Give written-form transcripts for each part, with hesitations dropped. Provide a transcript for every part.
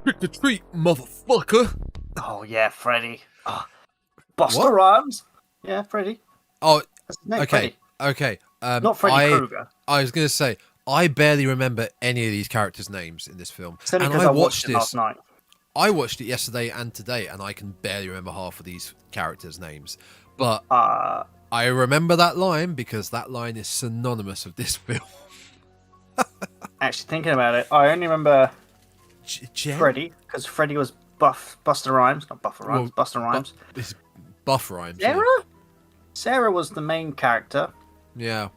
Trick or treat, motherfucker. Oh yeah, Freddy. Oh, Buster What? Rhymes. Yeah, Freddy. Oh, That's his name, okay, Freddy. okay. Not Freddy Krueger. I was gonna say I barely remember any of these characters' names in this film, It's only and because I I watched watched it last this. night. I watched it yesterday and today, and I can barely remember half of these characters' names. But I remember that line because that line is synonymous with this film. Actually, thinking about it, I only remember Jen? Freddy because Freddy was Buster Rhymes, not Buffer Rhymes. Well, Buster Rhymes. It's Buff Rhymes. Sarah. Sarah was the main character. Yeah.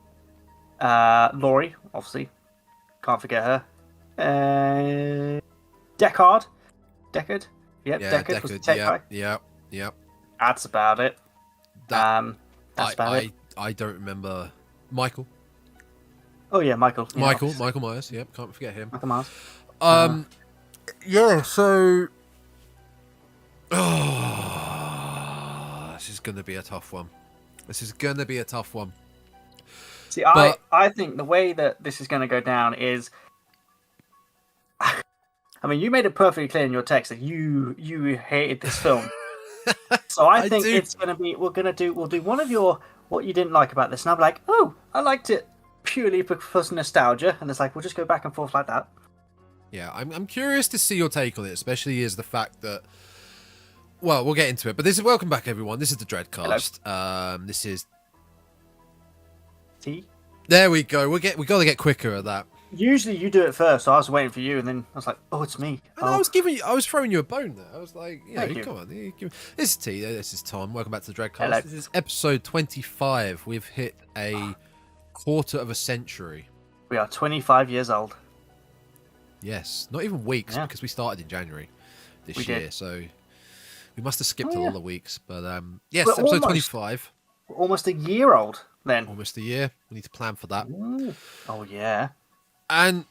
Laurie, obviously, can't forget her. Deckard. Yep, Yeah, Deckard was the tech guy. Yep. That's about it. That's about it. I don't remember Michael. Oh yeah, Michael. Yeah, Michael obviously. Myers. Yep, can't forget him. Michael Myers. Yeah. So, this is gonna be a tough one. See, But- I think the way that this is going to go down is, I mean, you made it perfectly clear in your text that you hated this film. So I think do. it's going to be we'll do one of your what you didn't like about this, and I'm like, oh, I liked it purely because nostalgia, and it's like we'll just go back and forth like that. Yeah, I'm curious to see your take on it, especially as the fact that. Well, we'll get into it, but this is welcome back, everyone. This is the Dreadcast. This is. See, There we go. We got to get quicker at that. usually you do it first, so I was waiting for you, and then I was like, oh, it's me. And I was throwing you a bone there. I was like, Thank you. come on. This is T. This is Tom. Welcome back to the Dreadcast. Hello. This is episode 25. We've hit a quarter of a century. We are 25 years old. Yes, not even weeks Yeah. because we started in January this We year. did. So we must have skipped a yeah. lot of weeks. But yes, We're episode almost- 25. We're almost a year old then. Almost a year. We need to plan for that. Ooh. Oh yeah. And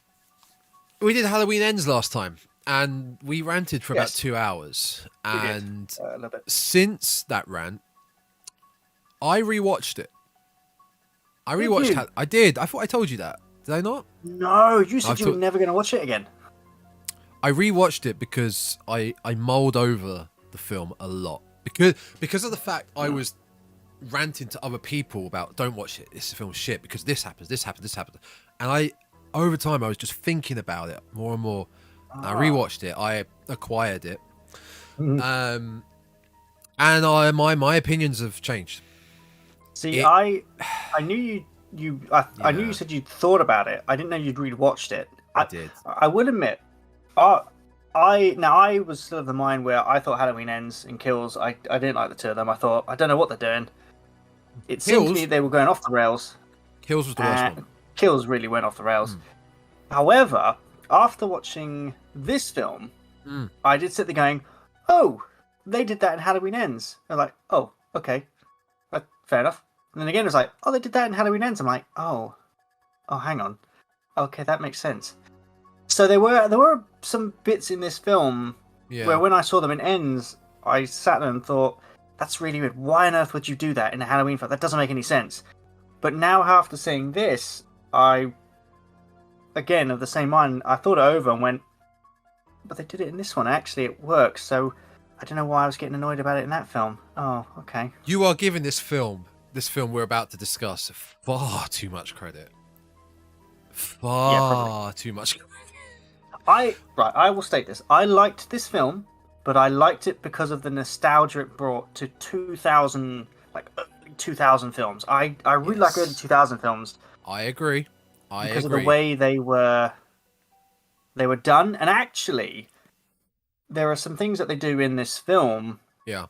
we did Halloween Ends last time, and we ranted for about Yes. 2 hours. We did. And A little bit. since that rant, I rewatched it. I Did rewatched. you? I did. I thought I told you that. Did I not? No, you said I've you were took- never going to watch it again. I rewatched it because I mulled over the film a lot because of the fact I was ranting to other people about don't watch it. This film's shit because this happens, and over time I was just thinking about it more and more. I rewatched it. I acquired it, and my opinions have changed. See, It- I knew I knew you said you'd thought about it. I didn't know you'd rewatched it. I did. I will admit, I was still of the mind where I thought Halloween Ends and Kills. I didn't like the two of them. I thought I don't know what they're doing. It seemed to Kills? me they were going off the rails. Kills was the worst one. Kills really went off the rails. However, after watching this film, I did sit there going, "Oh, they did that in Halloween Ends." I'm like, "Oh, okay, fair enough." And then again, it was like, "Oh, they did that in Halloween Ends." I'm like, "Oh, hang on, okay, that makes sense." So there were some bits in this film Yeah. where when I saw them in Ends, I sat there and thought, "That's really weird. Why on earth would you do that in a Halloween film? That doesn't make any sense." But now, after seeing this, I, again, of the same mind, I thought it over and went, but they did it in this one. Actually, it works. So I don't know why I was getting annoyed about it in that film. Oh, okay. You are giving this film we're about to discuss, far too much credit. Far too much credit. I will state this. I liked this film, but I liked it because of the nostalgia it brought to 2000, like early 2000 films. I really like early 2000 films. I agree. Because of the way they were done, and actually, there are some things that they do in this film. Yeah.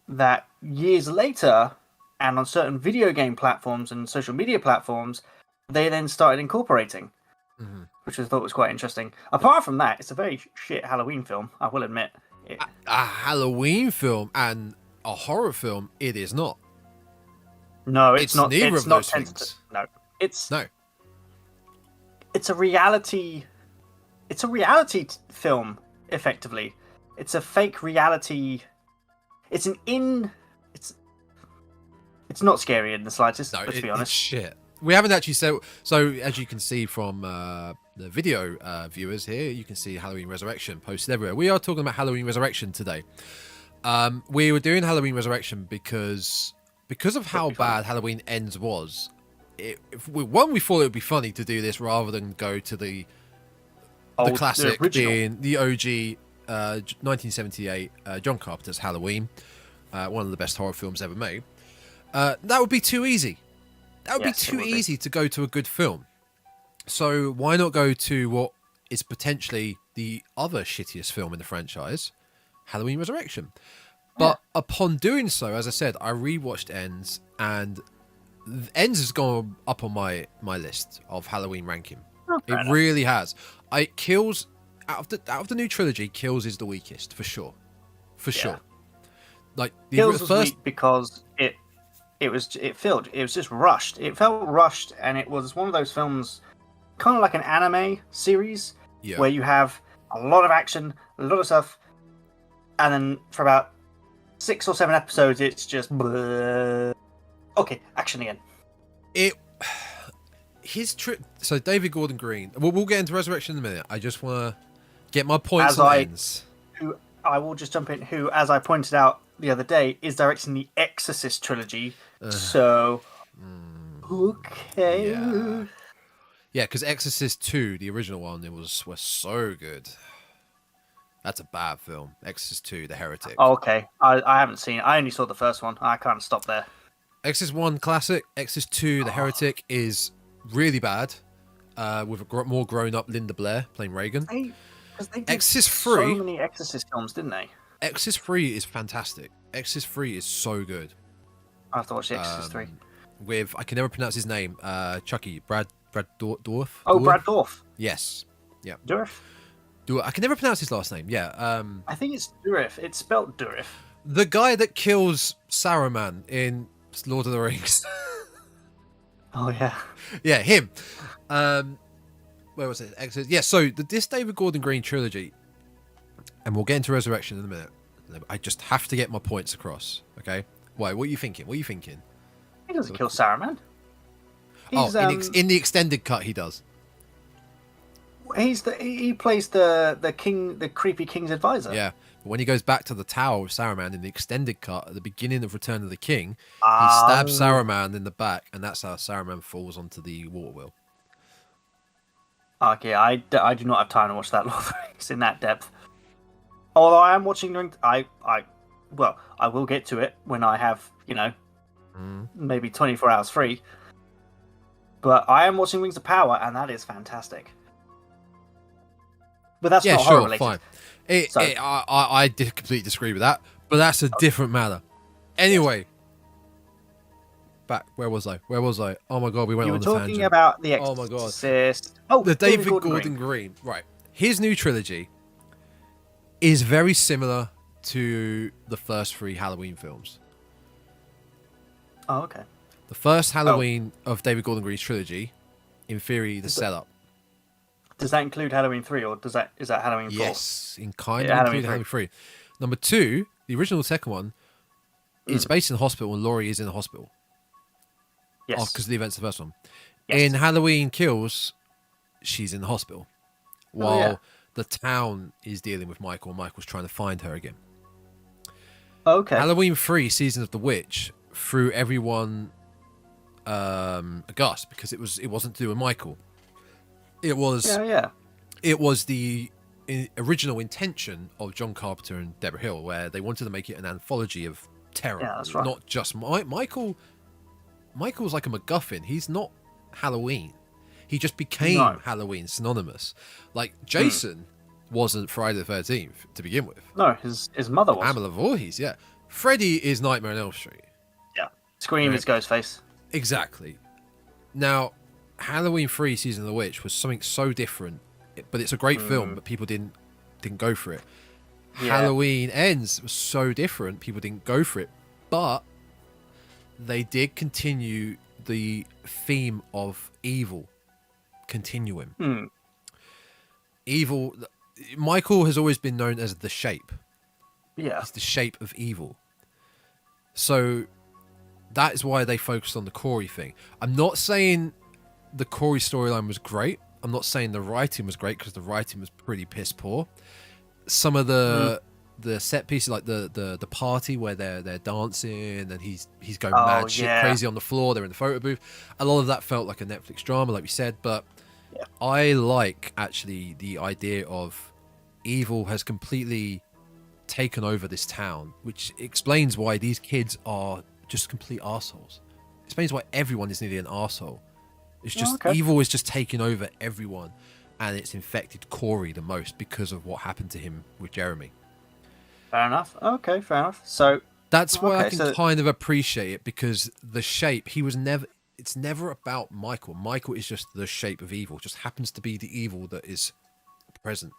That years later, and on certain video game platforms and social media platforms, they then started incorporating, which I thought was quite interesting. Apart from that, it's a very shit Halloween film. I will admit. A Halloween film and a horror film, it is not. No, it's not. Neither It's of not those things. No, it's No. It's a reality. It's a reality film, effectively. It's a fake reality. It's not scary in the slightest. No, let's be it's honest. shit. We haven't actually said so. As you can see from the video viewers here, you can see Halloween Resurrection posted everywhere. We are talking about Halloween Resurrection today. We were doing Halloween Resurrection because of how bad Halloween Ends was. We thought it would be funny to do this rather than go to the classic, being the OG 1978 John Carpenter's Halloween, one of the best horror films ever made. That would be too easy. That would be too easy to go to a good film. So why not go to what is potentially the other shittiest film in the franchise, Halloween Resurrection? But upon doing so, as I said, I rewatched Ends, and Ends has gone up on my list of Halloween ranking. It really has. It Kills out of the new trilogy. Kills is the weakest for sure. Like the Kills was weak because it was just rushed. It felt rushed, and it was one of those films, kind of like an anime series, where you have a lot of action, a lot of stuff, and then for about 6 or 7 episodes, it's just okay, action again. His trip. So David Gordon Green. We'll get into Resurrection in a minute. I just want to get my points on Ends. I will just jump in. Who, as I pointed out the other day, is directing the Exorcist trilogy. So, okay. Yeah, because Exorcist 2, the original one, was so good. That's a bad film. Exorcist 2, The Heretic. Oh, okay. I haven't seen it. I only saw the first one. I can't stop there. Exorcist 1, classic. Exorcist 2, The Heretic, is really bad. With a more grown-up Linda Blair playing Reagan. They Exorcist 3. So many Exorcist films, didn't they? Exorcist 3 is fantastic. Exorcist 3 is so good. I have to watch the Exorcist 3. With, I can never pronounce his name, Chucky, Brad Dourif? Oh, Brad Dourif. Yes. Yeah. Dourif? I can never pronounce his last name. Yeah. I think it's Dourif. It's spelled Dourif. The guy that kills Saruman in Lord of the Rings. Oh, yeah. Yeah, him. Where was it? Exorcist. Yeah, so this David Gordon Green trilogy, and we'll get into Resurrection in a minute. I just have to get my points across, okay? Why? What are you thinking? He doesn't kill Saruman. In the extended cut, he does. He plays the king, the creepy king's advisor. Yeah, but when he goes back to the tower of Saruman in the extended cut at the beginning of Return of the King, he stabs Saruman in the back, and that's how Saruman falls onto the water wheel. Okay, I do not have time to watch that Lord of the Rings in that depth. Although I am watching I will get to it when I have, maybe 24 hours free. But I am watching Rings of Power, and that is fantastic. But that's not horror related. Fine. I did completely disagree with that, but that's a different matter. Anyway, back. Where was I? Oh my god, we went on the tangent. You were talking about the Exorcist. Oh my god. The David Gordon Green. Right. His new trilogy is very similar to the first 3 Halloween films. Oh, okay. The first Halloween of David Gordon Green's trilogy, in theory, the setup. Does that include Halloween 3, or is that Halloween 4? Yes, include Halloween 3. Number 2, the original second one, is based in the hospital, and Laurie is in the hospital. Yes. Because of the events of the first one. Yes. In Halloween Kills, she's in the hospital. While the town is dealing with Michael, and Michael's trying to find her again. Okay. Halloween 3, Season of the Witch, threw everyone aghast because it wasn't to do with Michael. It was It was the original intention of John Carpenter and Deborah Hill, where they wanted to make it an anthology of terror. Yeah, that's right. Not just Michael's like a MacGuffin. He's not Halloween. He just became Halloween synonymous. Like Jason wasn't Friday the 13th to begin with. No, his mother was. Pamela Voorhees, yeah. Freddy is Nightmare on Elm Street. Yeah. Scream is Ghostface. Exactly. Now, Halloween 3 Season of the Witch was something so different, but it's a great film, but people didn't go for it. Yeah. Halloween Ends was so different, people didn't go for it, but they did continue the theme of evil continuing. Evil. Michael has always been known as the Shape. Yeah. He's the shape of evil. So that is why they focused on the Corey thing. I'm not saying the Corey storyline was great. I'm not saying the writing was great, because the writing was pretty piss poor. Some of the set pieces, like the party where they're dancing and he's going mad shit crazy on the floor, they're in the photo booth, a lot of that felt like a Netflix drama, like we said. But I like actually the idea of evil has completely taken over this town, which explains why these kids are just complete arseholes. Explains why everyone is nearly an arsehole. It's just evil is just taking over everyone, and it's infected Corey the most because of what happened to him with Jeremy. Fair enough. Okay, fair enough. So that's why I can kind of appreciate it, because the shape, it's never about Michael. Michael is just the shape of evil, just happens to be the evil that is present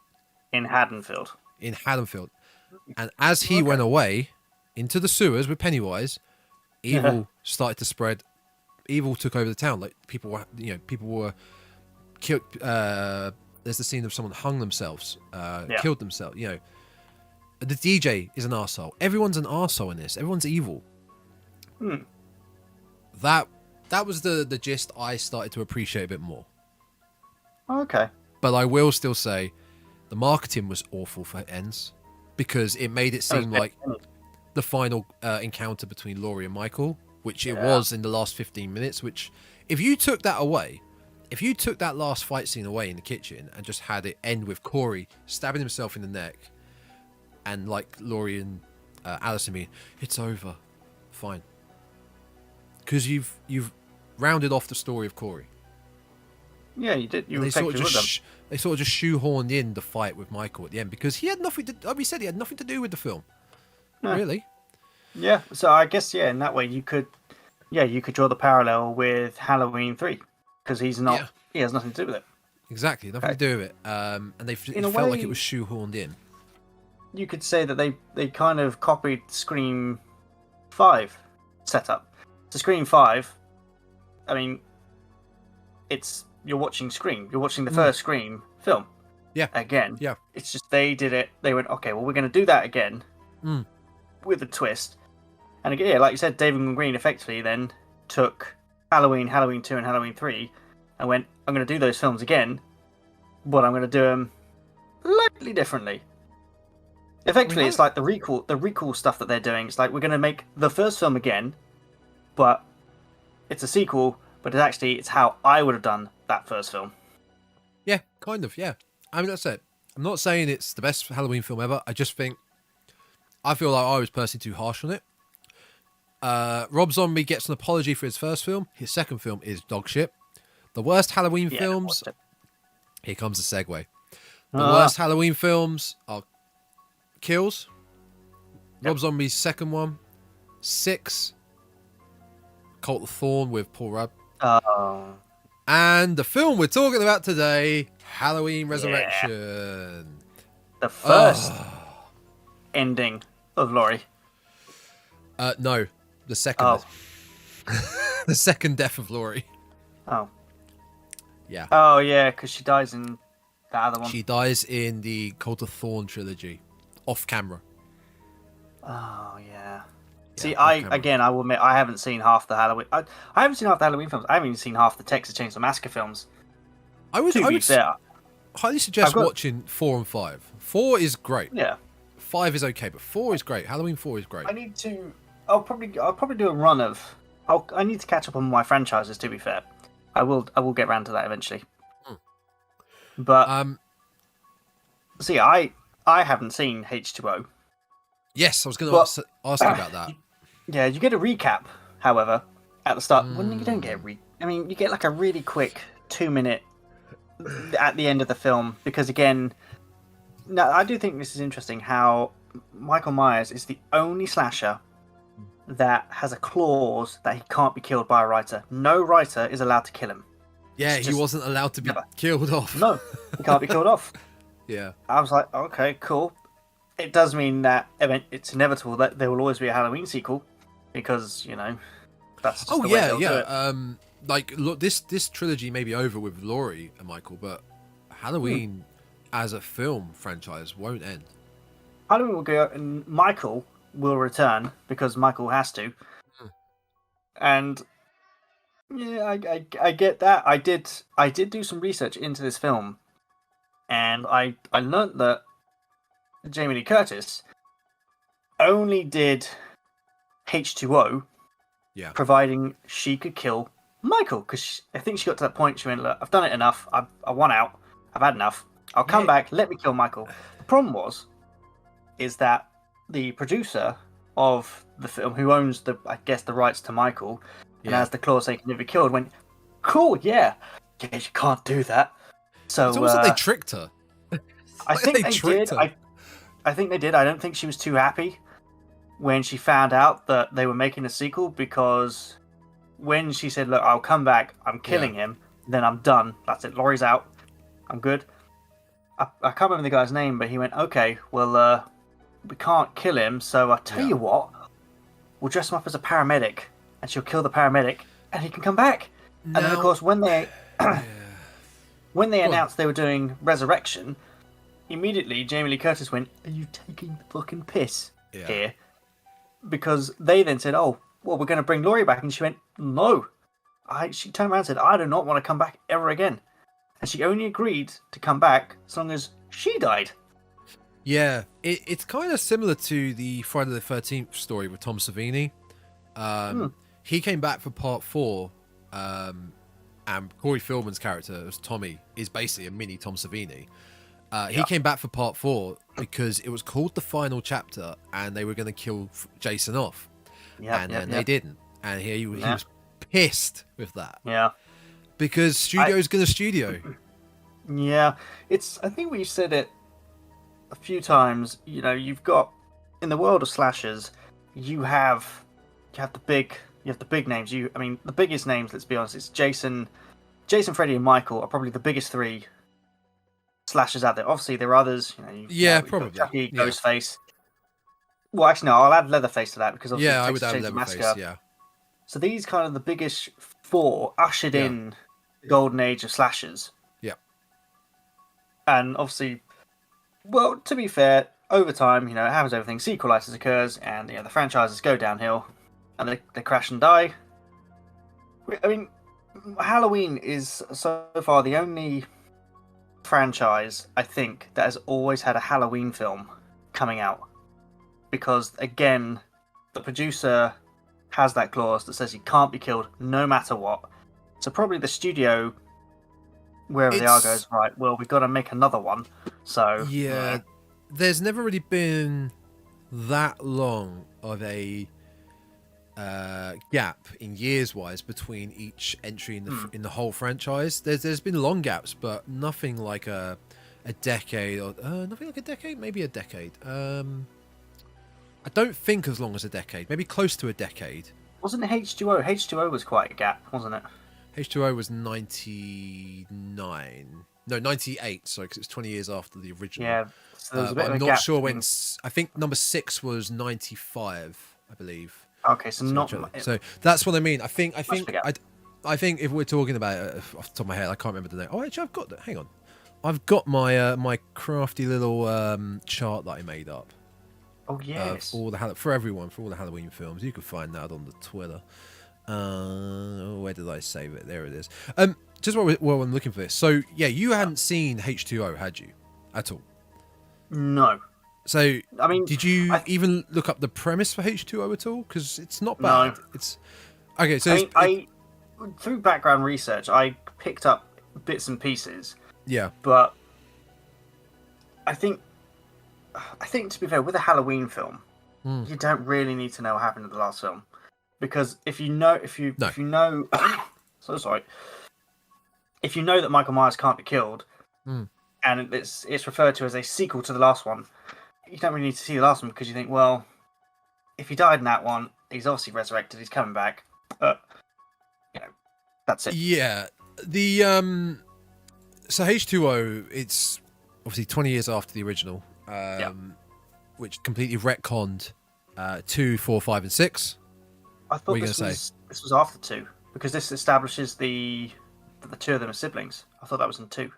in Haddonfield. And as he went away into the sewers with Pennywise, evil started to spread. Evil took over the town. Like people were killed. There's the scene of someone hung themselves, killed themselves. The DJ is an arsehole. Everyone's an arsehole in this. Everyone's evil. That was the gist I started to appreciate a bit more. Okay. But I will still say the marketing was awful for Ends, because it made it seem like the final encounter between Laurie and Michael, which it was in the last 15 minutes, which if you took that away, if you took that last fight scene away in the kitchen and just had it end with Corey stabbing himself in the neck, and like Laurie and Alison being, it's over, fine, because you've rounded off the story of Corey. Yeah, you did. They sort of just shoehorned in the fight with Michael at the end, because he had nothing to. Like we said, he had nothing to do with the film. Really. Yeah. So I guess in that way you could draw the parallel with Halloween 3, because he's not. Yeah. He has nothing to do with it. Exactly, nothing to do with it. And it felt like it was shoehorned in. You could say that they kind of copied Scream 5 setup. So Scream 5, I mean, you're watching Scream. You're watching the first Scream film. Yeah. Again. Yeah. It's just they did it. They went, okay, well, we're going to do that again with a twist. And again, like you said, David Green effectively then took Halloween, Halloween 2, and Halloween 3 and went, I'm going to do those films again, but I'm going to do them slightly differently. Effectively, it's like the recall stuff that they're doing. It's like, we're going to make the first film again, but it's a sequel, but it's how I would have done that first film. Yeah, kind of, yeah. I mean, that's it. I'm not saying it's the best Halloween film ever. I just think, I feel like I was personally too harsh on it. Rob Zombie gets an apology for his first film. His second film is dog shit. The worst Halloween films... Here comes the segue. The worst Halloween films are Kills, Rob Zombie's second one, 6, Cult of Thorn with Paul Rudd, and the film we're talking about today, Halloween Resurrection. The first ending of Laurie. No, the second. The second death of Laurie. Oh. Yeah. Oh, yeah, because she dies in the other one. She dies in the Cult of Thorn trilogy. Off camera. Oh yeah. See, I will admit I haven't seen half the Halloween. I haven't seen half the Halloween films. I haven't even seen half the Texas Chainsaw Massacre films. I would highly suggest watching 4 and 5. 4 is great. Yeah. 5 is okay, but 4 is great. Halloween 4 is great. I'll probably do a run of. I need to catch up on my franchises. To be fair, I will get around to that eventually. But see, I haven't seen H2O. Yes, I was going to ask you about that. Yeah, you get a recap, however, at the start. Well, you don't get you get like a really quick 2-minute at the end of the film, because again, I do think this is interesting how Michael Myers is the only slasher that has a clause that he can't be killed by a writer. No writer is allowed to kill him. Yeah, he wasn't allowed to be killed off. No, he can't be killed off. Yeah. I was like, okay, cool. It does mean that it's inevitable that there will always be a Halloween sequel, because, that's just the way they'll do it. Like, look, this trilogy may be over with Laurie and Michael, but Halloween as a film franchise won't end. Halloween will go, and Michael will return, because Michael has to. And Yeah, I get that. I did do some research into this film, and I learnt that Jamie Lee Curtis only did H2O, Yeah. providing she could kill Michael. Because I think she got to that point. She went, "Look, I've done it enough. I want out. I've had enough. I'll come Yeah. back. Let me kill Michael." The problem is that the producer of the film, who owns I guess, the rights to Michael, and Yeah. has the clause they can never be killed, went, "Cool, yeah, you can't do that." It's So almost like they tricked her. I Like think they they tricked did. her. I think they did. I don't think she was too happy when she found out that they were making a sequel, because when she said, "Look, I'll come back. I'm Yeah. killing him. Then I'm done. That's it. Laurie's out. I'm good." I can't remember the guy's name, but he went, "Okay, well, we can't kill him. So I tell Yeah. you what, we'll dress him up as a paramedic, and she'll kill the paramedic, and he can come back." And then, of Now, course, when they yeah. when they Go on. announced they were doing Resurrection, immediately Jamie Lee Curtis went, "Are you taking the fucking piss Yeah. here?" Because they then said, "Oh, well, we're going to bring Laurie back," and she went, "No." She turned around and said, "I do not want to come back ever again." And she only agreed to come back as long as she died. Yeah, it's kind of similar to the Friday the 13th story with Tom Savini. He came back for part 4, and Corey Feldman's character as Tommy is basically a mini Tom Savini. He came back for part 4 because it was called the final chapter, and they were going to kill Jason off, and then they didn't, and he was pissed with that. Yeah. Because studio's going to studio. Yeah, I think we've said it a few times. You know, you've got, in the world of slashers, you have the big names. I mean, the biggest names. Let's be honest. It's Jason, Freddy, and Michael are probably the biggest 3 slashers out there. Obviously, there are others. Yeah, you've got probably. Chucky, Yeah. Ghostface. Well, actually, no. I'll add Leatherface to that, because obviously Yeah, I would Texas add Chainsaw Leatherface. Massacre. Yeah. So these kind of the biggest 4 ushered in the golden age of slashers. Yeah. And obviously, well, to be fair, over time, it happens everything. Sequelitis occurs, and the franchises go downhill, and they crash and die. I mean, Halloween is so far the only franchise, I think, that has always had a Halloween film coming out. Because, again, the producer has that clause that says he can't be killed no matter what. So probably the studio, wherever they are, goes, "Right, well, we've got to make another one." So yeah, there's never really been that long of a gap in years wise between each entry in the whole franchise. There's been long gaps, but nothing like a decade, or nothing like a decade, maybe a decade. I don't think as long as a decade, maybe close to a decade. Wasn't it H2O? H2O was quite a gap, wasn't it? H2O was 99. No, 98, sorry, because it's 20 years after the original. Yeah, so there was a bit of a I'm not gap sure between... when... I think number 6 was 95, I believe. Okay, so not... So that's what I mean. I think if we're talking about it off the top of my head, I can't remember the name. Oh, actually, I've got that. Hang on. I've got my my crafty little chart that I made up. Oh, yes. For everyone, for all the Halloween films. You can find that on the Twitter. Where did I save it? There it is. Just while I'm looking for this. So, yeah, you hadn't seen H2O, had you? At all? No. So, I mean, did you even look up the premise for H2O at all? Because it's not bad. No. It's okay. So, through background research, I picked up bits and pieces. Yeah. But I think to be fair, with a Halloween film, you don't really need to know what happened in the last film, because if you know, so sorry, if you know that Michael Myers can't be killed, and it's referred to as a sequel to the last one, you don't really need to see the last one, because you think, well, if he died in that one, he's obviously resurrected, he's coming back. That's it. Yeah. The so H2O, it's obviously 20 years after the original, which completely retconned 2, 4, 5, and 6. I thought this was after 2, because this establishes that the 2 of them are siblings. I thought that was in 2.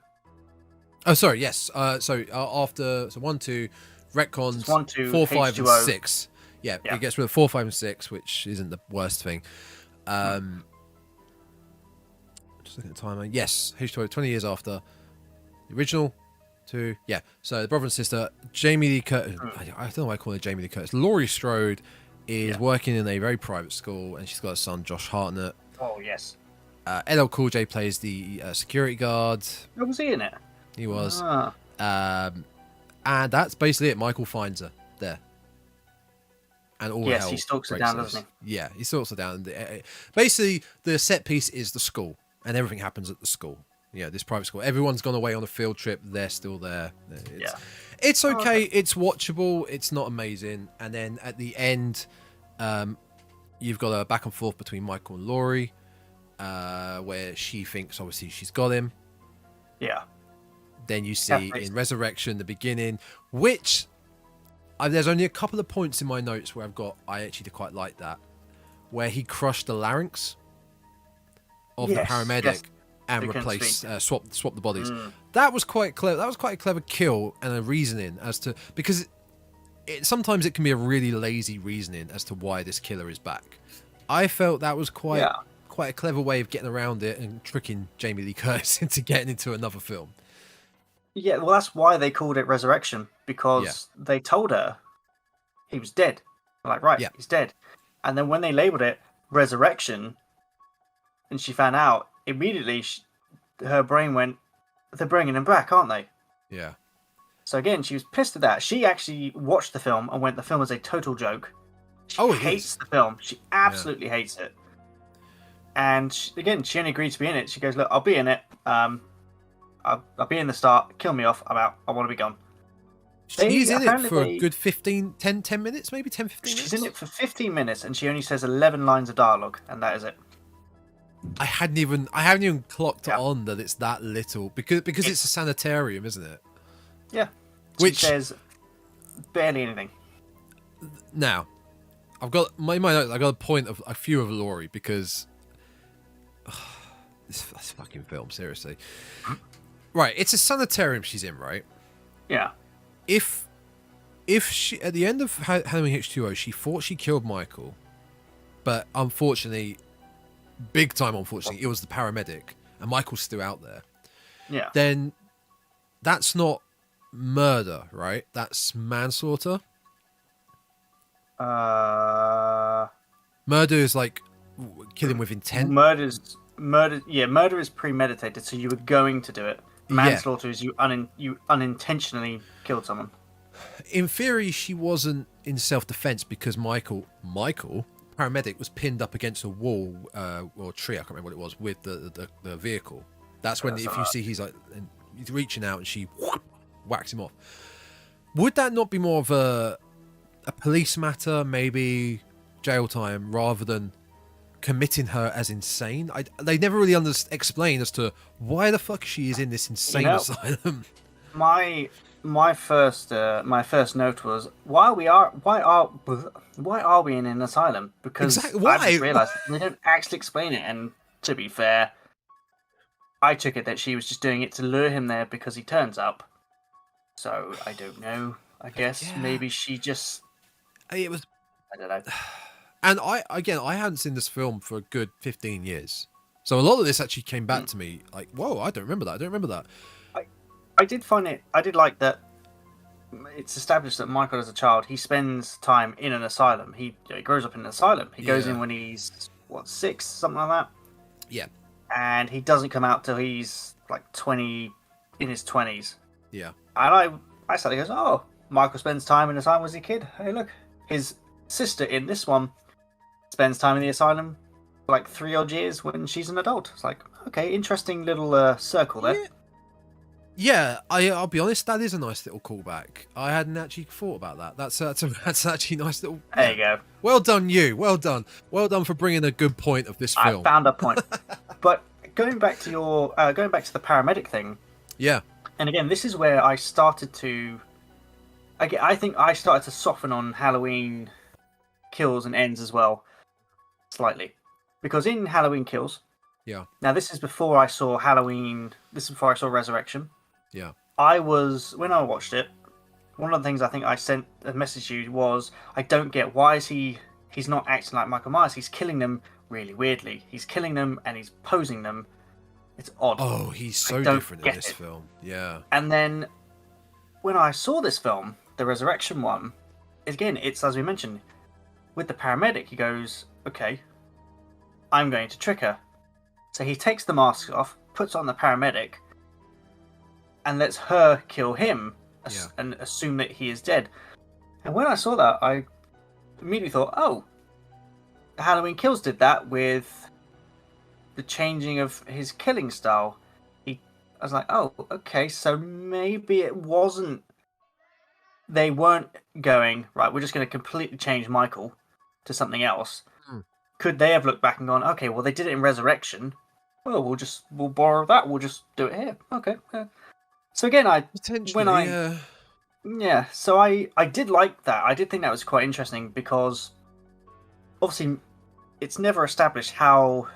Oh, sorry, yes. After 1, 2, retcons 1, 2, 4, 5, and H2O. 6. Yeah, it gets rid of 4, 5, and 6, which isn't the worst thing. Just looking at the timeline. Yes, H2O, 20 years after the original. So the brother and sister, Jamie Lee Curtis. I don't know why I call her Jamie Lee Curtis. Laurie Strode is working in a very private school, and she's got a son, Josh Hartnett. Oh yes. LL Cool J plays the security guard. Oh, was he in it? He was. And that's basically it. Michael finds her there. And all hell he stalks her breaks down, loose. doesn't Yeah, he stalks her down. Basically, the set piece is the school, and everything happens at the school. This private school. Everyone's gone away on a field trip. They're still there. It's okay. It's watchable. It's not amazing. And then at the end, you've got a back and forth between Michael and Laurie, where she thinks obviously she's got him. Yeah. Then you see in Resurrection the beginning, which there's only a couple of points in my notes where I actually quite like that, where he crushed the larynx of the paramedic and replaced swap the bodies. That was quite clever. That was quite a clever kill and a reasoning as to, because sometimes it can be a really lazy reasoning as to why this killer is back. I felt that was quite a clever way of getting around it and tricking Jamie Lee Curtis into getting into another film. Yeah, well, that's why they called it Resurrection, because they told her he was dead. They're like, he's dead. And then when they labeled it Resurrection, and she found out, immediately her brain went, they're bringing him back, aren't they? Yeah. So again, she was pissed at that. She actually watched the film and went, the film is a total joke. She hates the film. She absolutely hates it. And she only agreed to be in it. She goes, look, I'll be in it. I'll be in the start. Kill me off. I'm out. I want to be gone. She's in it for a good 10 minutes, maybe 10, 15 minutes? She's in it for 15 minutes, and she only says 11 lines of dialogue, and that is it. I haven't even clocked on that it's that little, because it's a sanitarium, isn't it? Yeah. Which says barely anything. Now, I've got my notes. I got a point of a few of Laurie, because this fucking film, seriously. Right, it's a sanitarium she's in, right? Yeah. If she, at the end of Halloween H2O, she thought she killed Michael, but unfortunately, big time unfortunately, it was the paramedic, and Michael's still out there. Yeah. Then that's not murder, right? That's manslaughter. Murder is like killing with intent. Murder is premeditated, so you were going to do it. Manslaughter is you unintentionally killed someone. In theory, she wasn't in self-defense because Michael, paramedic, was pinned up against a wall or tree. I can't remember what it was with the vehicle. That's when, if you see, he's reaching out and she whacks him off. Would that not be more of a police matter, maybe jail time, rather than committing her as insane? They never really explain as to why the fuck she is in this insane asylum. My first note was why are we in an asylum? Because I just realised they don't actually explain it. And to be fair, I took it that she was just doing it to lure him there because he turns up. So I don't know. I guess maybe she just. It was. I don't know. And I hadn't seen this film for a good 15 years. So a lot of this actually came back to me like, whoa, I don't remember that. I did like that it's established that Michael, as a child, he spends time in an asylum. He grows up in an asylum. He goes in when he's, 6, something like that? Yeah. And he doesn't come out till he's like 20, in his 20s. Yeah. And I suddenly goes, oh, Michael spends time in an asylum as a kid. Hey, look, his sister in this one spends time in the asylum for like 3 odd years when she's an adult. It's like, okay, interesting little circle there. Yeah, I'll be honest, that is a nice little callback. I hadn't actually thought about that. That's actually a nice little. There you go. Well done, you. Well done for bringing a good point of this film. I found a point. But going back to the paramedic thing. Yeah. And again, this is where I started to. I think I started to soften on Halloween Kills and Ends as well, slightly, because in Halloween Kills. Yeah. Now this is before I saw Halloween. This is before I saw Resurrection. Yeah. When I watched it, one of the things I think I sent a message to you was, I don't get why is he's not acting like Michael Myers. He's killing them really weirdly. He's killing them and he's posing them It's odd. Oh, he's I so don't different in get this it. film. Yeah. And then when I saw this film, the resurrection one, again, it's as we mentioned with the paramedic. He goes, "Okay, I'm going to trick her." So he takes the mask off, puts on the paramedic, and lets her kill him and assume that he is dead. And when I saw that, I immediately thought, "Oh, Halloween Kills did that with the changing of his killing style." I was like, "Oh, okay, so maybe it wasn't. They weren't going right. We're just going to completely change Michael to something else." Could they have looked back and gone, "Okay, well they did it in Resurrection. Well, we'll borrow that. We'll just do it here." Okay. Yeah. So again, Potentially, yeah. So I did like that. I did think that was quite interesting because obviously it's never established how.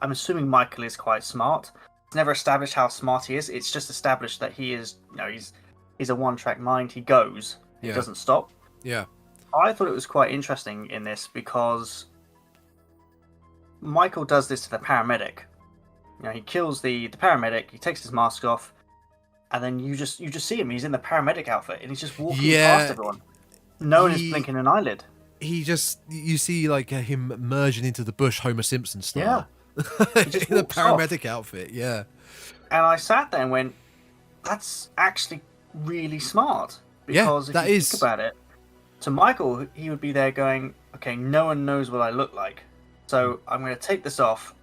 I'm assuming Michael is quite smart. It's never established how smart he is. It's just established that he is, he's a one-track mind. He goes. He doesn't stop. Yeah. I thought it was quite interesting in this because Michael does this to the paramedic. He kills the paramedic. He takes his mask off, and then you just see him. He's in the paramedic outfit, and he's just walking past everyone. No one is blinking an eyelid. You see like him merging into the bush, Homer Simpson style. Yeah. In a paramedic outfit, yeah. And I sat there and went, "That's actually really smart." Because if you think about it, to Michael, he would be there going, "Okay, no one knows what I look like, so I'm going to take this off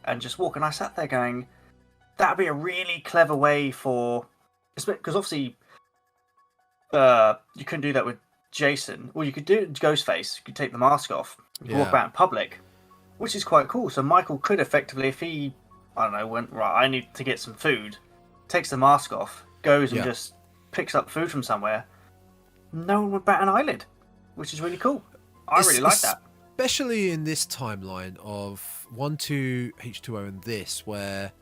and just walk." And I sat there going, that'd be a really clever way for, because obviously you couldn't do that with Jason. Well, you could do it with Ghostface. You could take the mask off, you could walk about in public, which is quite cool. So Michael could effectively, if he, I don't know, went, right, I need to get some food, takes the mask off, goes and just picks up food from somewhere, no one would bat an eyelid, which is really cool. I really like that. Especially in this timeline of 1-2 H2O and this, where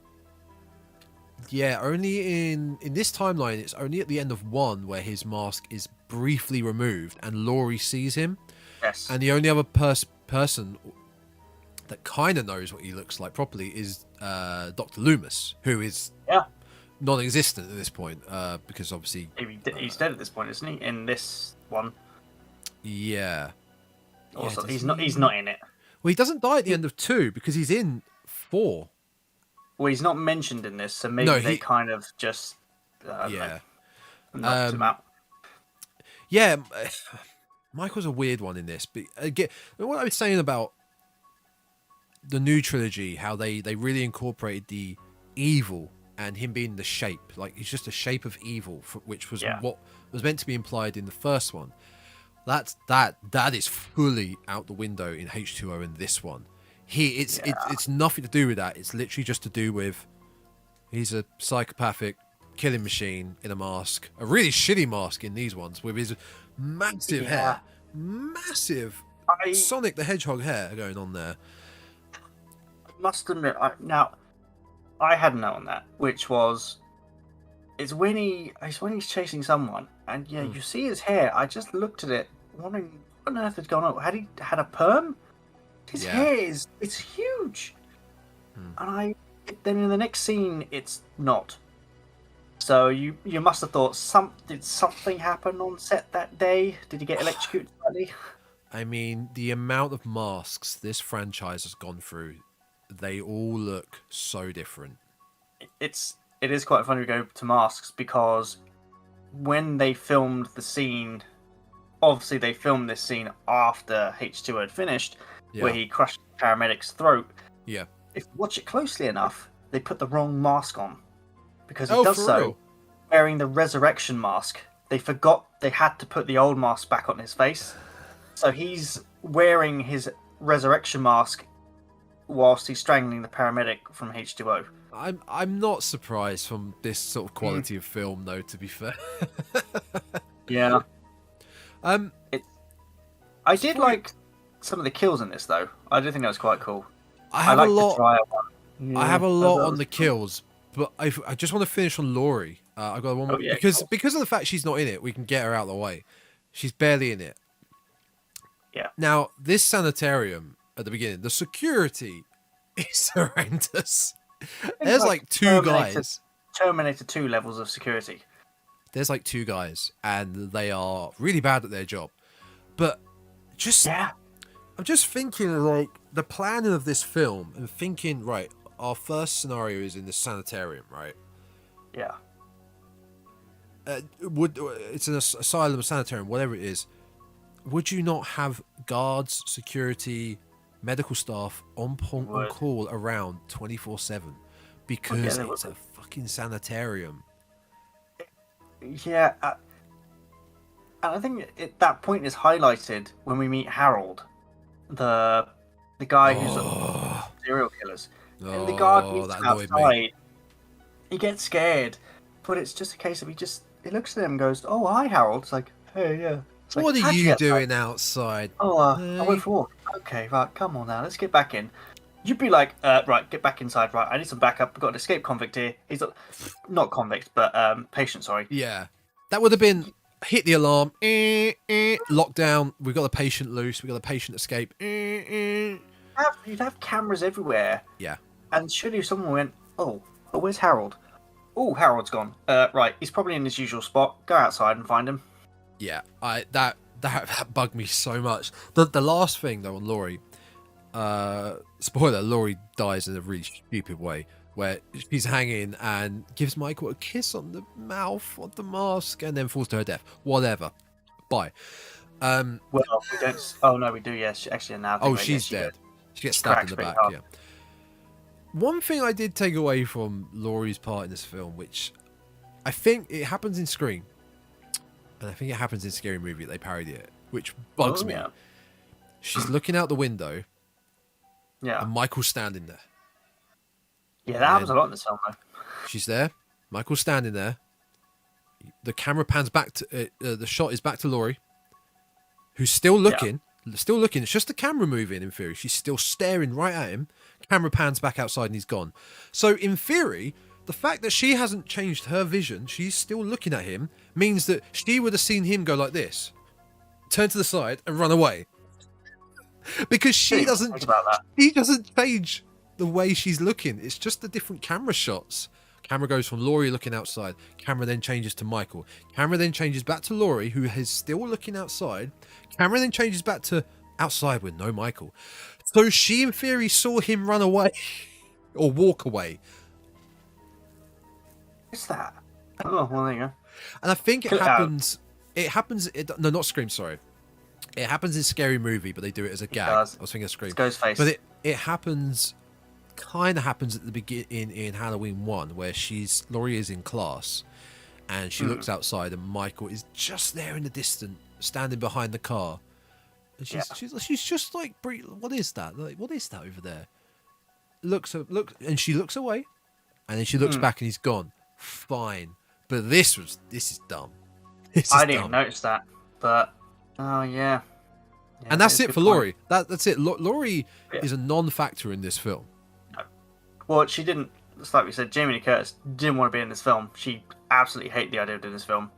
only in this timeline it's only at the end of 1 where his mask is briefly removed and Laurie sees him. Yes. And the only other person that kind of knows what he looks like properly is Dr. Loomis, who is non-existent at this point, because obviously he's dead at this point, isn't he? In this one. Yeah. Also, he's not in it. Well, he doesn't die at the end of 2 because he's in 4. Well, he's not mentioned in this, so maybe they kind of just knocked him out. Yeah, Michael's a weird one in this. But again, what I was saying about the new trilogy, how they really incorporated the evil and him being the shape, like he's just a shape of evil, which was what was meant to be implied in the first one. That is fully out the window in H2O in this one. It's nothing to do with that. It's literally just to do with he's a psychopathic killing machine in a mask, a really shitty mask in these ones with his massive hair, massive Sonic the Hedgehog hair going on there. I must admit, I had known that, which was it's when he's chasing someone, and you see his hair. I just looked at it, wondering what on earth had gone on. Had he had a perm? His hair it's huge, and then in the next scene it's not. So you must have thought did something happen on set that day? Did he get electrocuted slightly? I mean, the amount of masks this franchise has gone through, they all look so different. It is quite funny to go to masks because when they filmed the scene, obviously they filmed this scene after H2O had finished, where he crushed the paramedic's throat. Yeah. If you watch it closely enough, they put the wrong mask on. Because he does so wearing the resurrection mask. They forgot they had to put the old mask back on his face. So he's wearing his resurrection mask whilst he's strangling the paramedic from H2O. I'm not surprised from this sort of quality of film, though, to be fair. Yeah. I did like some of the kills in this, though. I do think that was quite cool. I have a lot Yeah, on the kills, but I just want to finish on Laurie. I've got one more because of the fact she's not in it, we can get her out of the way. She's barely in it. Yeah. Now, this sanitarium at the beginning, the security is horrendous. There's like two guys. Terminator 2 levels of security. There's like two guys, and they are really bad at their job. But I'm just thinking like the planning of this film, and thinking, right, our first scenario is in the sanitarium, right? Yeah. It's an asylum, sanitarium, whatever it is. Would you not have guards, security, medical staff on call around 24/7? Because it's a fucking sanitarium. Yeah, and I think that point is highlighted when we meet Harold, the guy who's serial killers. And the guard meets him outside. He gets scared, but it's just a case of he looks at him and goes, "Oh, hi, Harold." It's like, "Hey, yeah." It's What like, are you doing outside? Oh, I went for a walk. Okay, right, come on now, let's get back in. You'd be like, right, get back inside. Right, I need some backup. We've got an escaped convict here. He's not convict, but patient. Sorry. Yeah, that would have been hit the alarm. Lockdown. We've got the patient loose. We've got the patient escape. You'd have cameras everywhere. Yeah. And should if someone went, oh, where's Harold? Oh, Harold's gone. Right, he's probably in his usual spot. Go outside and find him. Yeah, that bugged me so much. The last thing though on Laurie, spoiler: Laurie dies in a really stupid way, where she's hanging and gives Michael a kiss on the mouth of the mask, and then falls to her death. Whatever. Bye. Well, we don't. Oh no, we do. Yes, actually now. Oh, she's dead. She gets stabbed in the back. Yeah. One thing I did take away from Laurie's part in this film, which I think it happens in Scream. And I think it happens in Scary Movie. They parody it, which bugs me. Yeah. She's looking out the window. Yeah. And Michael's standing there. Yeah, that happens a lot in this film, though. She's there. Michael's standing there. The camera pans back to the shot is back to Laurie, who's still looking. Yeah. Still looking. It's just the camera moving. In theory, she's still staring right at him. Camera pans back outside, and he's gone. So, in theory, the fact that she hasn't changed her vision, she's still looking at him, means that she would have seen him go like this, turn to the side, and run away. Because she doesn't change the way she's looking. It's just the different camera shots. Camera goes from Laurie looking outside. Camera then changes to Michael. Camera then changes back to Laurie, who is still looking outside. Camera then changes back to outside with no Michael. So she, in theory, saw him run away or walk away. What's that? Oh, well, there you go. And I think it happens. No, not Scream. Sorry, it happens in Scary Movie, but they do it as a gag. I was thinking of Scream. It's Ghostface. But it happens. Kind of happens at the beginning in Halloween 1, where Laurie is in class, and she looks outside, and Michael is just there in the distance, standing behind the car, and she's just like, what is that? Like, what is that over there? And she looks away, and then she looks back, and he's gone. Fine, but this is dumb. I didn't even notice that, but oh yeah. And that's it for Laurie. That's it. Laurie is a non-factor in this film. No. Well, she didn't. It's like we said, Jamie Lee Curtis didn't want to be in this film. She absolutely hated the idea of doing this film.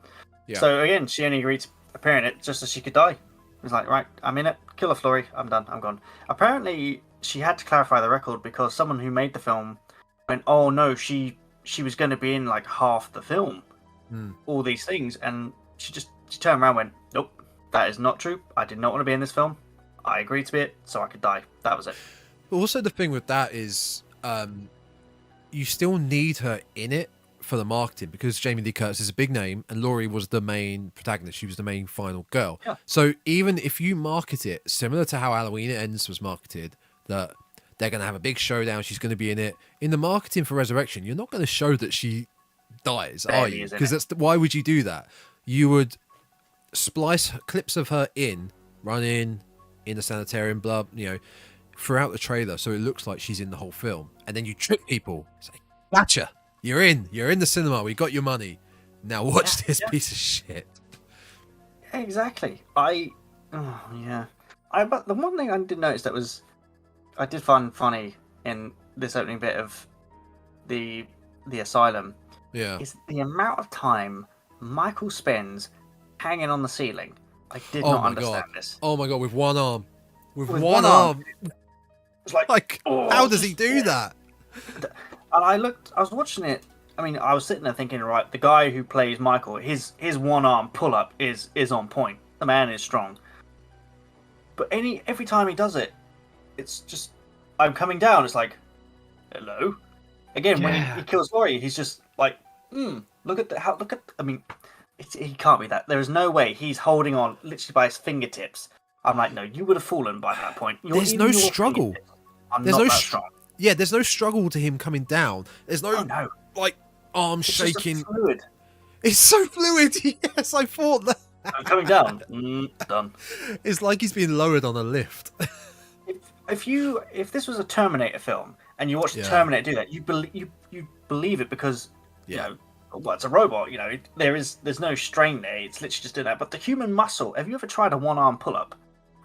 Yeah. So again, she only agreed to appear in it just so she could die. It was like, right, I'm in it. Kill off Laurie. I'm done. I'm gone. Apparently, she had to clarify the record because someone who made the film went, "Oh no, she was going to be in like half the film." All these things, and she turned around and went, "Nope, that is not true. I did not want to be in this film. I agreed to be it so I could die. That was it." But also the thing with that is you still need her in it for the marketing, because Jamie Lee Curtis is a big name and Laurie was the main protagonist. She was the main final girl. Yeah. So even if you market it similar to how Halloween Ends was marketed, that they're going to have a big showdown, she's going to be in it, in the marketing for Resurrection, you're not going to show that she dies, are you? Because why would you do that? You would splice clips of her running in the sanitarium, throughout the trailer, so it looks like she's in the whole film, and then you trick people. Say, "Gotcha! You're in the cinema. We got your money. Now watch this piece of shit." Yeah, exactly. But the one thing I did notice I did find funny in this opening bit of the asylum. Yeah. Is the amount of time Michael spends hanging on the ceiling. I did not understand this. Oh my god, with one arm. With one arm. It's like how does he do that? And I was watching it. I mean, I was sitting there thinking, right, the guy who plays Michael, his one arm pull up is on point. The man is strong. But every time he does it, it's just I'm coming down. It's like, hello. Again, when he kills Laurie, he's just like, look at I mean, he can't be that. There is no way he's holding on literally by his fingertips. I'm like, no, you would have fallen by that point. There's no struggle. There's not that strong. Yeah, there's no struggle to him coming down. There's no like arm shaking. Just fluid. It's so fluid. Yes, I thought that. I'm coming down. Done. It's like he's being lowered on a lift. If this was a Terminator film and you watch the Terminator do that, you believe it because you know, well, it's a robot. You know, there's no strain there. It's literally just doing that. But the human muscle. Have you ever tried a one arm pull up,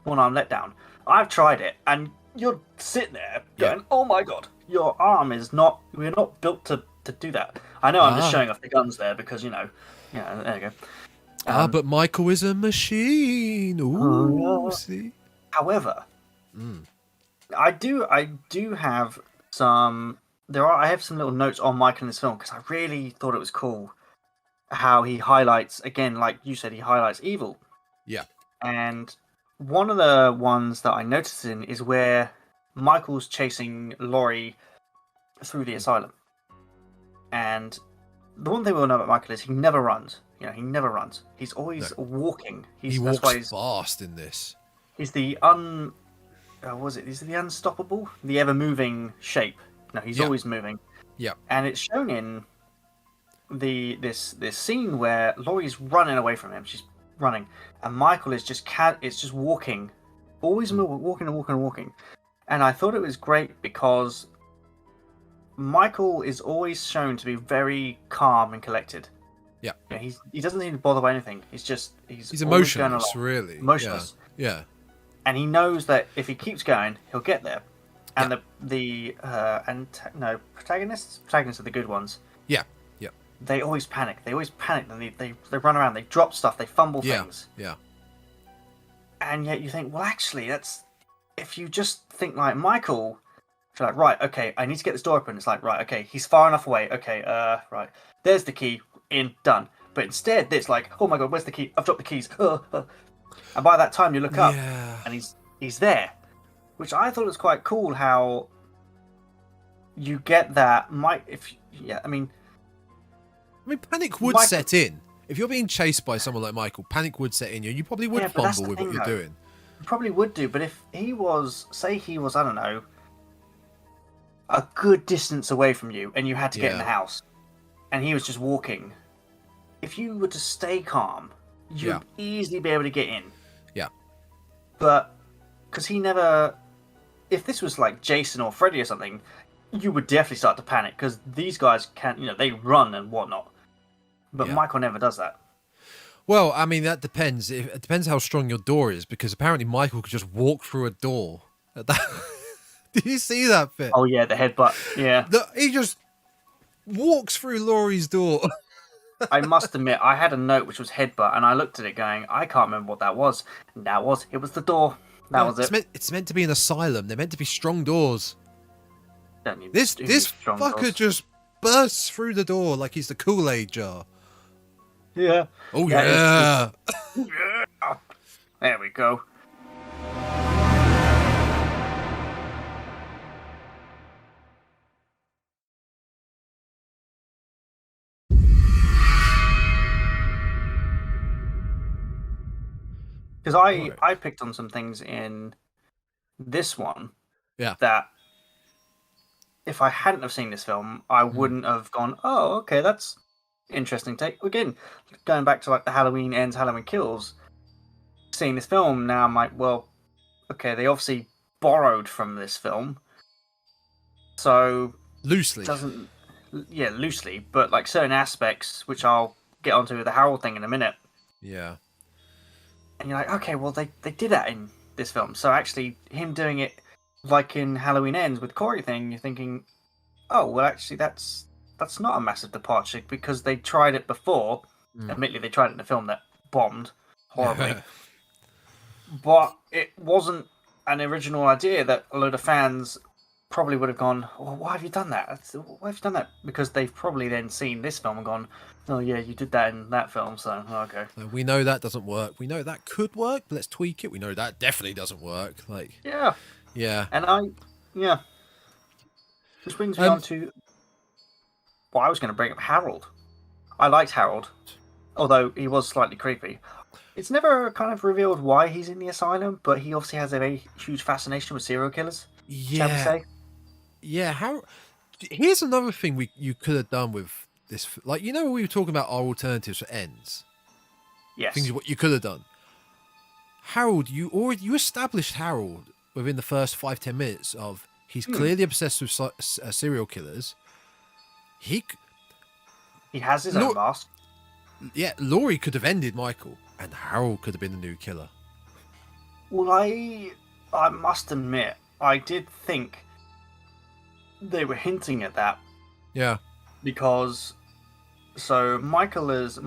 one arm let down? I've tried it, and you're sitting there going, "Oh my god, your arm is not. We're not built to do that." I know I'm just showing off the guns there because there you go. But Michael is a machine. Ooh, see. However, I do have some. I have some little notes on Michael in this film because I really thought it was cool how he highlights, again, like you said, he highlights evil. Yeah. And one of the ones that I noticed in is where Michael's chasing Laurie through the asylum. And the one thing we'll know about Michael is he never runs. He never runs. He's always walking. He walks fast in this. He's the He's the unstoppable, the ever-moving shape. No, he's always moving. Yeah. And it's shown in this scene where Laurie's running away from him. She's running, and Michael is just walking, always walking and walking and walking. And I thought it was great because Michael is always shown to be very calm and collected. Yeah. He doesn't seem to bother by anything. He's emotionless, really. Emotionless. Yeah. And he knows that if he keeps going, he'll get there. And protagonists are the good ones. Yeah. They always panic. And they run around. They drop stuff. They fumble things. Yeah. And yet you think, well, actually, if you just think like Michael, you're like, right, okay, I need to get this door open. It's like, right, okay, he's far enough away. Okay, right, there's the key. In, done. But instead, it's like, oh my god, where's the key? I've dropped the keys. And by that time, you look up, and he's there, which I thought was quite cool. How you get that? Panic would set in if you're being chased by someone like Michael. Panic would set in. You probably would fumble with what you're doing. You probably would do, but if he was, I don't know, a good distance away from you, and you had to get in the house, and he was just walking, if you were to stay calm, you'd easily be able to get in. Yeah. But because he never, if this was like Jason or Freddy or something, you would definitely start to panic because these guys can't, they run and whatnot. But Michael never does that. Well, I mean, that depends. It depends how strong your door is, because apparently Michael could just walk through a door. Did you see that bit? Oh yeah, the headbutt. Yeah. He just walks through Laurie's door. I must admit, I had a note which was headbutt, and I looked at it going, I can't remember what that was. And it was the door. That was it. It's meant to be an asylum. They're meant to be strong doors. This fucker doors. just bursts through the door like he's the Kool-Aid jar. Yeah. Oh yeah. There we go. Because I picked on some things in this one that if I hadn't have seen this film, I wouldn't have gone, oh, okay, that's interesting take. Again, going back to like the Halloween ends, Halloween kills, seeing this film now, I'm like, well, okay, they obviously borrowed from this film. So loosely. Loosely, but like certain aspects, which I'll get onto with the Harold thing in a minute. Yeah. And you're like, okay, well, they did that in this film. So actually, him doing it like in Halloween Ends with Corey thing, you're thinking, oh, well, actually, that's not a massive departure because they tried it before. Admittedly, they tried it in a film that bombed horribly. But it wasn't an original idea that a load of fans probably would have gone, well, why have you done that? Why have you done that? Because they've probably then seen this film and gone, oh yeah, you did that in that film, so okay. So we know that doesn't work. We know that could work, but let's tweak it. We know that definitely doesn't work. Like, Yeah. yeah. And yeah. Which brings me on to, well, I was going to bring up Harold. I liked Harold, although he was slightly creepy. It's never kind of revealed why he's in the asylum, but he obviously has a very huge fascination with serial killers, shall we say? Yeah. How? Here's another thing you could have done with this. Like, you know, we were talking about our alternatives for ends. Yes. Things what you could have done. Harold, you established Harold within the first 5-10 minutes of he's clearly obsessed with serial killers. He has his own mask. Yeah, Laurie could have ended Michael, and Harold could have been the new killer. Well, I must admit, I did think they were hinting at that. Yeah. Because, so Michael's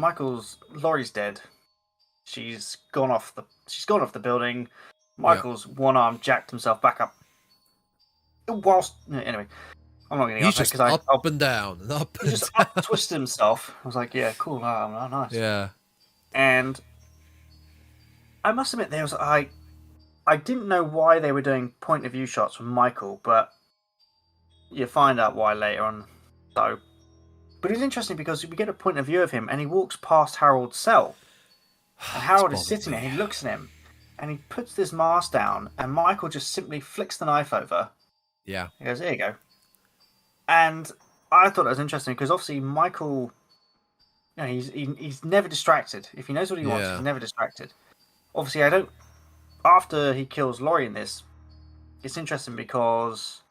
Laurie's dead. She's gone off the building. Michael's one arm jacked himself back up. Whilst anyway, I'm not getting He's just up and down and up and just down. up twisted himself. I was like, yeah, cool, nice. Yeah. And I must admit, I didn't know why they were doing point of view shots from Michael, but you find out why later on. So, but it's interesting because we get a point of view of him, and he walks past Harold's cell, and Harold is sitting there. He looks at him, and he puts this mask down, and Michael just simply flicks the knife over. Yeah. He goes, "There you go." And I thought that was interesting because obviously Michael, you know, he's never distracted. If he knows what he wants, he's never distracted. Obviously, after he kills Laurie in this, it's interesting because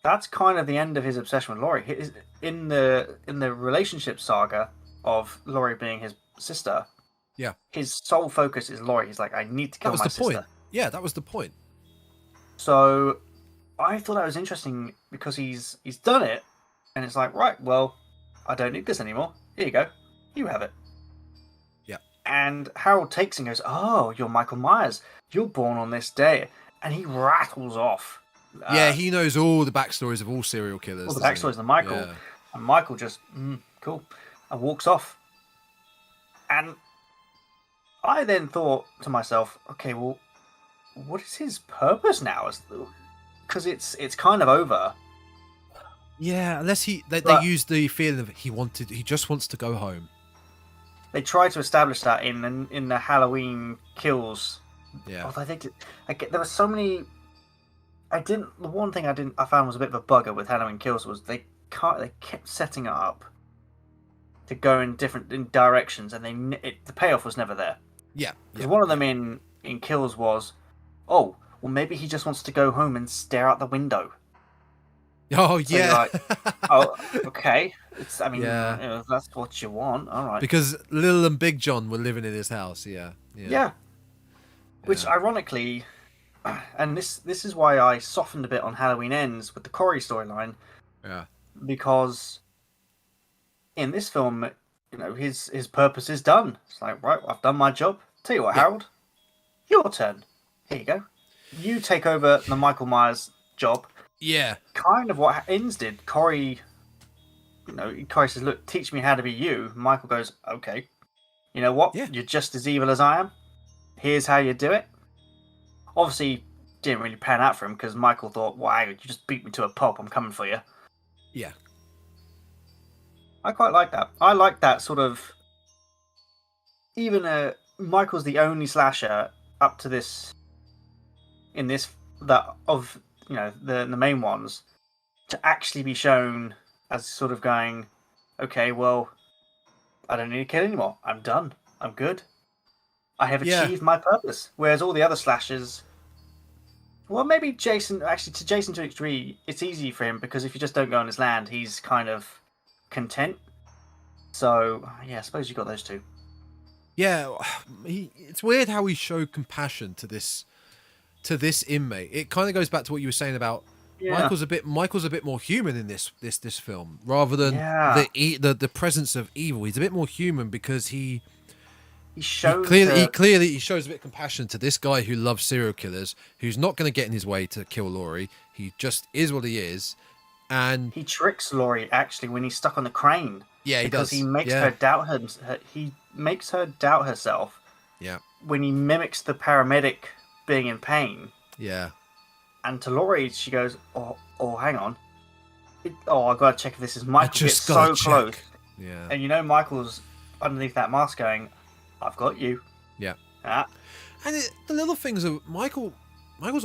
that's kind of the end of his obsession with Laurie. In the relationship saga of Laurie being his sister, his sole focus is Laurie. He's like, I need to kill my sister. Point. Yeah, that was the point. So I thought that was interesting because he's done it, and it's like, right, well, I don't need this anymore. Here you go, you have it. Yeah. And Harold takes and goes, "Oh, you're Michael Myers. You're born on this day," and he rattles off. Yeah, he knows all the backstories of all serial killers. All the backstories of Michael. Yeah. And Michael just, cool, and walks off. And I then thought to myself, okay, well, what is his purpose now? Because it's kind of over. Yeah, unless they use the feeling of he just wants to go home. They tried to establish that in the Halloween kills. Yeah. Although there were so many. The one thing I found was a bit of a bugger with Halloween Kills was they kept setting it up to go in different directions, and the payoff was never there. Yeah. Because one of them in Kills was, oh, well, maybe he just wants to go home and stare out the window. Oh, so yeah. Oh, okay. You know, that's what you want. All right. Because Little and Big John were living in his house. Yeah. Which, ironically, and this is why I softened a bit on Halloween Ends with the Corey storyline. Yeah. Because in this film, you know, his purpose is done. It's like, right, I've done my job. Tell you what, Harold, your turn. Here you go. You take over the Michael Myers job. Yeah. Kind of what Ends did. Corey, you know, Corey says, look, teach me how to be you. Michael goes, okay. You know what? Yeah. You're just as evil as I am. Here's how you do it. Obviously, didn't really pan out for him because Michael thought, wow, you just beat me to a pulp. I'm coming for you. Yeah. I quite like that. I like that sort of... Even Michael's the only slasher up to this... In this... That of, you know, the main ones. To actually be shown as sort of going, okay, well, I don't need to kill anymore. I'm done. I'm good. I have achieved my purpose. Whereas all the other slashers... Well, maybe Jason... Actually, to Jason to a degree, it's easy for him because if you just don't go on his land, he's kind of content. So, yeah, I suppose you got those two. Yeah, it's weird how he showed compassion to this inmate. It kind of goes back to what you were saying about Michael's a bit more human in this film rather than the presence of evil. He's a bit more human because he he shows he shows a bit of compassion to this guy who loves serial killers, who's not going to get in his way to kill Laurie. He just is what he is, and he tricks Laurie actually when he's stuck on the crane. Yeah, he because does. he makes her doubt he makes her doubt herself. Yeah. When he mimics the paramedic being in pain. Yeah. And to Laurie, she goes, "Oh, hang on. I gotta check if this is Michael." Gets so close. Yeah. And Michael's underneath that mask going, "I've got you." Yeah. Ah. And the little things of Michael's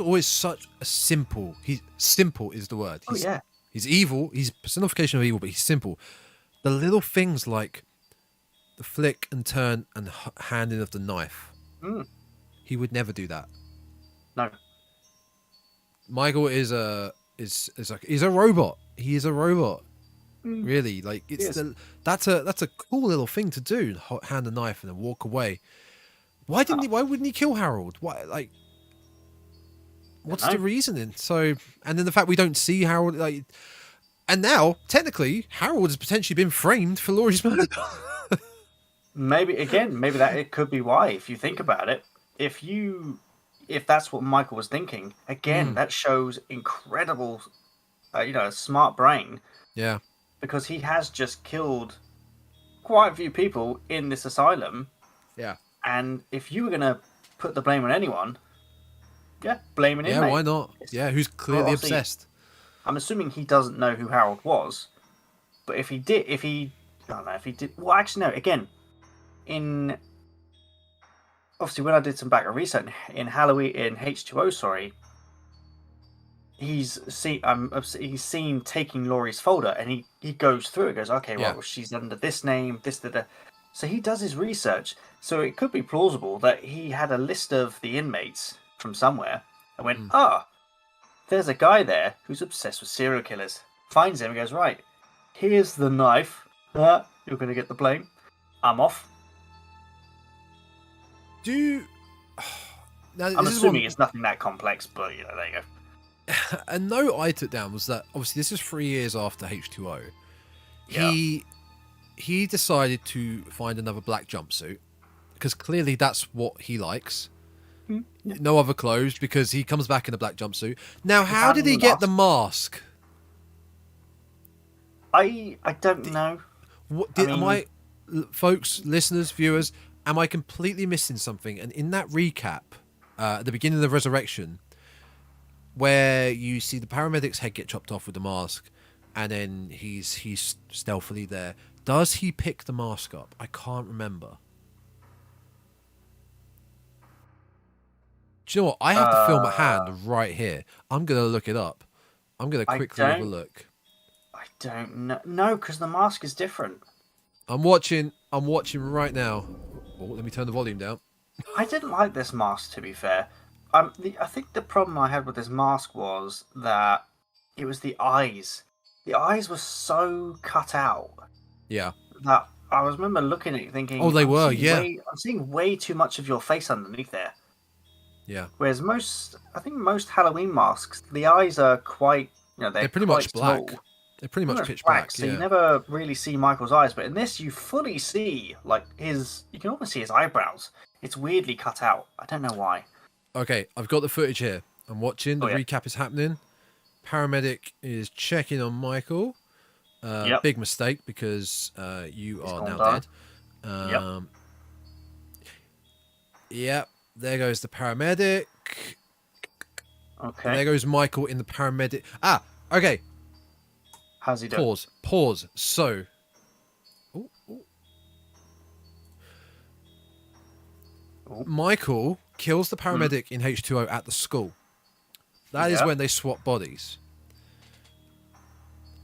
always such a simple. Simple is the word. He's evil. He's personification of evil, but he's simple. The little things like the flick and turn and handing of the knife. He would never do that. No. Michael is he's a robot. He is a robot. Really, like that's a cool little thing to do. Hand a knife and then walk away. Why wouldn't he kill Harold? Why what's the reasoning? So, and then the fact we don't see Harold, like, and now technically Harold has potentially been framed for Laurie's murder. Maybe that it could be why. If you think about it, if that's what Michael was thinking, again, that shows incredible, smart brain. Yeah. Because he has just killed quite a few people in this asylum. Yeah. And if you were going to put the blame on anyone, blame an inmate. Yeah, why not? Yeah, who's clearly obsessed. I'm assuming he doesn't know who Harold was. But if he did, well, actually, no, again, obviously when I did some background research in Halloween, in H2O, he's seen taking Laurie's folder, and he goes through it, goes, okay, well, she's under this name, so he does his research. So it could be plausible that he had a list of the inmates from somewhere and went, there's a guy there who's obsessed with serial killers. Finds him and goes, right, here's the knife. You're going to get the blame. I'm off. I'm assuming it's nothing that complex, but there you go. A note I took down was that obviously this is 3 years after H2O. He decided to find another black jumpsuit because clearly that's what he likes. No other clothes, because he comes back in a black jumpsuit. Now, how did he get the mask? I don't know. Folks, listeners, viewers, am I completely missing something? And in that recap, at the beginning of the resurrection, where you see the paramedic's head get chopped off with the mask, and then he's stealthily there. Does he pick the mask up? I can't remember. Do you know what? I have the film at hand right here. I'm going to look it up. I'm going to quickly have a look. I don't know. No, because the mask is different. I'm watching right now. Oh, let me turn the volume down. I didn't like this mask, to be fair. I think the problem I had with this mask was that it was the eyes. The eyes were so cut out. Yeah. That I remember looking at it thinking, oh, they were, I'm seeing way too much of your face underneath there. Yeah. Whereas most Halloween masks, the eyes are quite, they're pretty much black. Small. They're pretty much pitch black. So you never really see Michael's eyes, but in this you fully see you can almost see his eyebrows. It's weirdly cut out. I don't know why. Okay, I've got the footage here. I'm watching. The recap is happening. Paramedic is checking on Michael. Big mistake because you are now dead. Yep. There goes the paramedic. Okay. And there goes Michael in the paramedic. Okay. How's he doing? Pause. So. Ooh. Michael kills the paramedic in H2O at the school. That is when they swap bodies.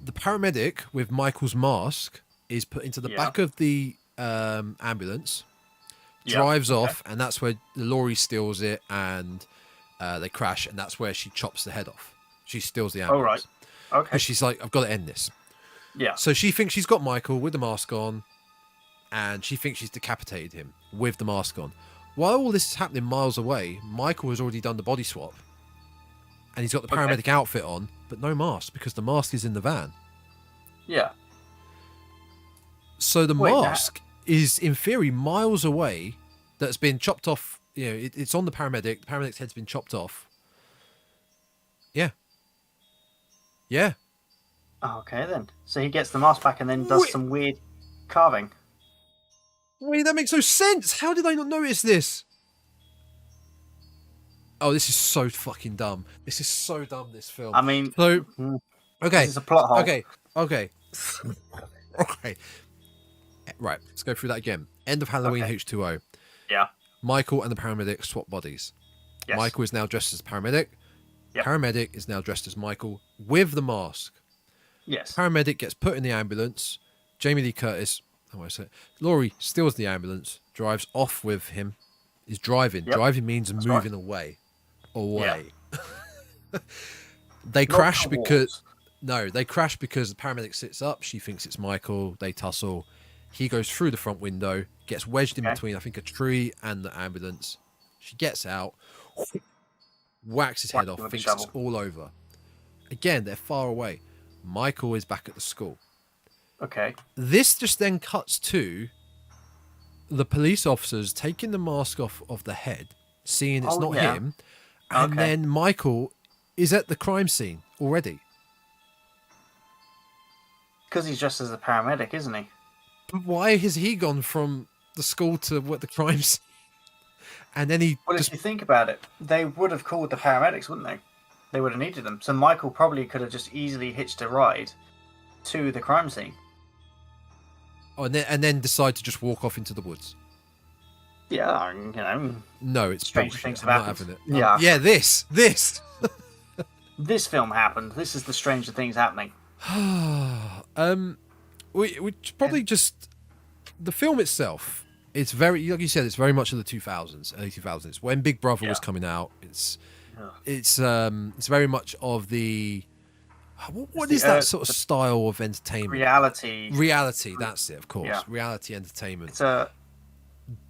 The paramedic with Michael's mask is put into the back of the ambulance, drives off, and that's where Laurie steals it, and they crash, and that's where she chops the head off. She steals the ambulance. Oh, right. Okay. Because she's like, I've got to end this. Yeah. So she thinks she's got Michael with the mask on, and she thinks she's decapitated him with the mask on. While all this is happening miles away, Michael has already done the body swap, and he's got the paramedic outfit on, but no mask, because the mask is in the van. Yeah. So the mask is, in theory, miles away that's been chopped off. You know, it's on the paramedic. The paramedic's head's been chopped off. Yeah. Yeah. Oh, okay, then. So he gets the mask back and then does Wait. some weird carving. Wait, that makes no sense. How did I not notice this? Oh, this is so fucking dumb. This is so dumb, this film. I mean, So, okay. this is a plot hole. Okay. Okay. Okay. Right, let's go through that again. End of Halloween Okay. H2O. Yeah. Michael and the paramedic swap bodies. Yes. Michael is now dressed as paramedic. Yep. Paramedic is now dressed as Michael with the mask. Yes. Paramedic gets put in the ambulance. Jamie Lee Curtis, Laurie steals the ambulance, drives off with him, is driving. Yep. Driving means That's moving away. They crash Not because... towards. They crash because the paramedic sits up. She thinks it's Michael. They tussle. He goes through the front window, gets wedged in between, I think, a tree and the ambulance. She gets out, whacks his head off, with a thinks shovel. it's all over. Again, they're far away. Michael is back at the school. Okay. This just then cuts to the police officers taking the mask off of the head, seeing it's not him, and then Michael is at the crime scene already. Because he's dressed as a paramedic, isn't he? But why has he gone from the school to what the crime scene? And then he Well, if you think about it, they would have called the paramedics, wouldn't they? They would have needed them. So Michael probably could have just easily hitched a ride to the crime scene. and then decide to just walk off into the woods. Yeah, No, it's Strange bullshit. things have I'm not happened. having it. Yeah. Yeah, this. This film happened. This is the stranger things happening. We probably just the film itself. It's very, like you said, it's very much of the 2000s, early 2000s. When Big Brother was coming out, it's very much of the what is that sort of style of entertainment? Reality. That's it, of course. Yeah. Reality entertainment. It's a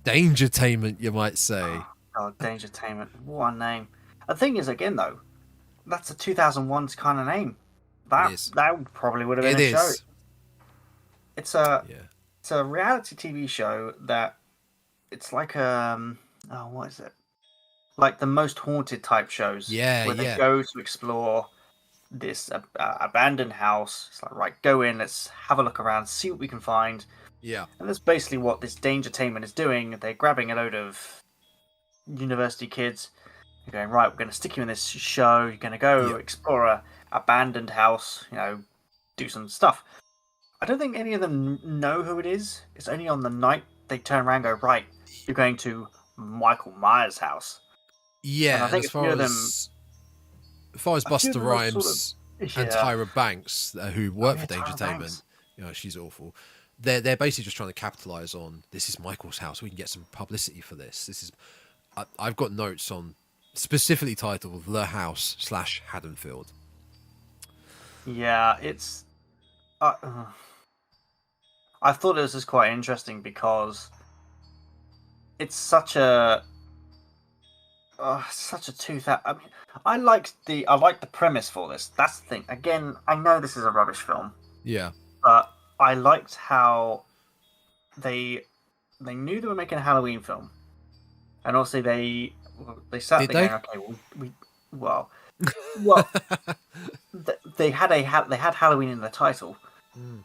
Dangertainment, you might say. oh, Dangertainment. What a name. The thing is, again though, that's a 2001's kind of name. That probably would have been a show. It's a reality TV show that it's like what is it? Like the most haunted type shows. Where they go to explore this abandoned house. It's like, right, go in, let's have a look around, see what we can find. Yeah. And that's basically what this Dangertainment is doing. They're grabbing a load of university kids. They're going, right, we're going to stick you in this show. You're going to go explore a abandoned house, do some stuff. I don't think any of them know who it is. It's only on the night they turn around and go, right, you're going to Michael Myers' house. Yeah, and I think as far as Busta Rhymes and Tyra Banks, who work for Dangertainment, she's awful. They're basically just trying to capitalize on this is Michael's house. We can get some publicity for this. I've got notes on specifically titled The House / Haddonfield. Yeah, it's. I thought this was quite interesting because it's such a 2000. I mean, I like the premise for this. That's the thing. Again, I know this is a rubbish film. Yeah. But I liked how they knew they were making a Halloween film, and also they sat there going, okay, well, they had Halloween in the title. Mm.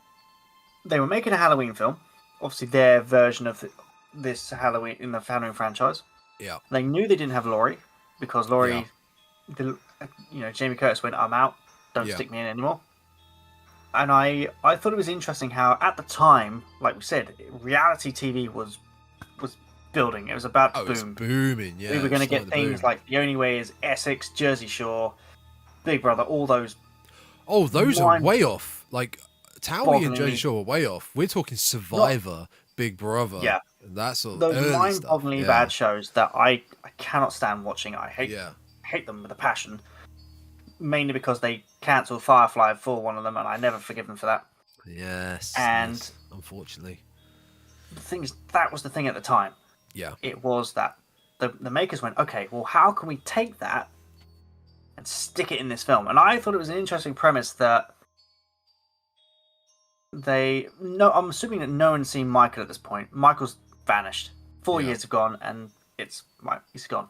They were making a Halloween film, obviously their version of this Halloween in the Halloween franchise. Yeah. They knew they didn't have Laurie because Laurie, Jamie Curtis went, I'm out, don't stick me in anymore. And I thought it was interesting how at the time, like we said, reality TV was building. It was about to boom. It's booming, yeah. We were going to get things like The Only Way is Essex, Jersey Shore, Big Brother, all those. Oh, those are way off. Like Towie and Jersey Shore are way off. We're talking Survivor, Big Brother. Yeah. That sort of those mind-bogglingly bad shows that I cannot stand watching. I hate them with a passion. Mainly because they cancelled Firefly for one of them, and I never forgive them for that. Yes. And unfortunately, the thing is, that was the thing at the time. Yeah. It was that the makers went, okay, well, how can we take that and stick it in this film? And I thought it was an interesting premise that I'm assuming that no one's seen Michael at this point. Michael's vanished. 4 years have gone, and he's gone.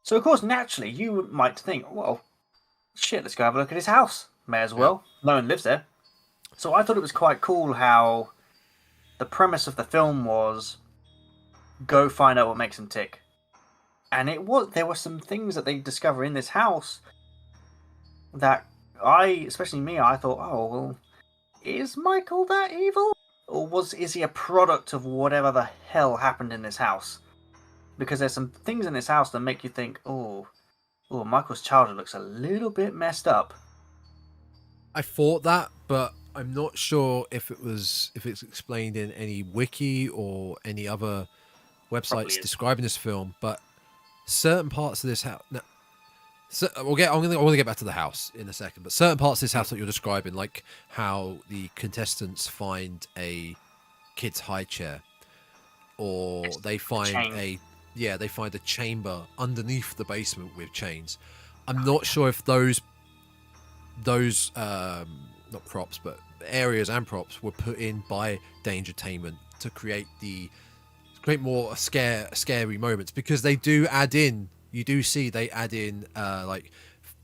So of course, naturally, you might think, well, shit, let's go have a look at his house. May as well. No one lives there. So I thought it was quite cool how the premise of the film was go find out what makes him tick. And there were some things that they discover in this house that especially me, I thought, oh, well, is Michael that evil? Or is he a product of whatever the hell happened in this house? Because there's some things in this house that make you think, oh, Michael's childhood looks a little bit messed up. I thought that, but I'm not sure if it's explained in any wiki or any other websites describing this film. But certain parts of this house. Now, I'm gonna get back to the house in a second. But certain parts of this house that you're describing, like how the contestants find a kid's high chair, or they find they find a chamber underneath the basement with chains. I'm not sure if those not props but areas and props were put in by Dangertainment to create more scary moments, because they do add in, they add in like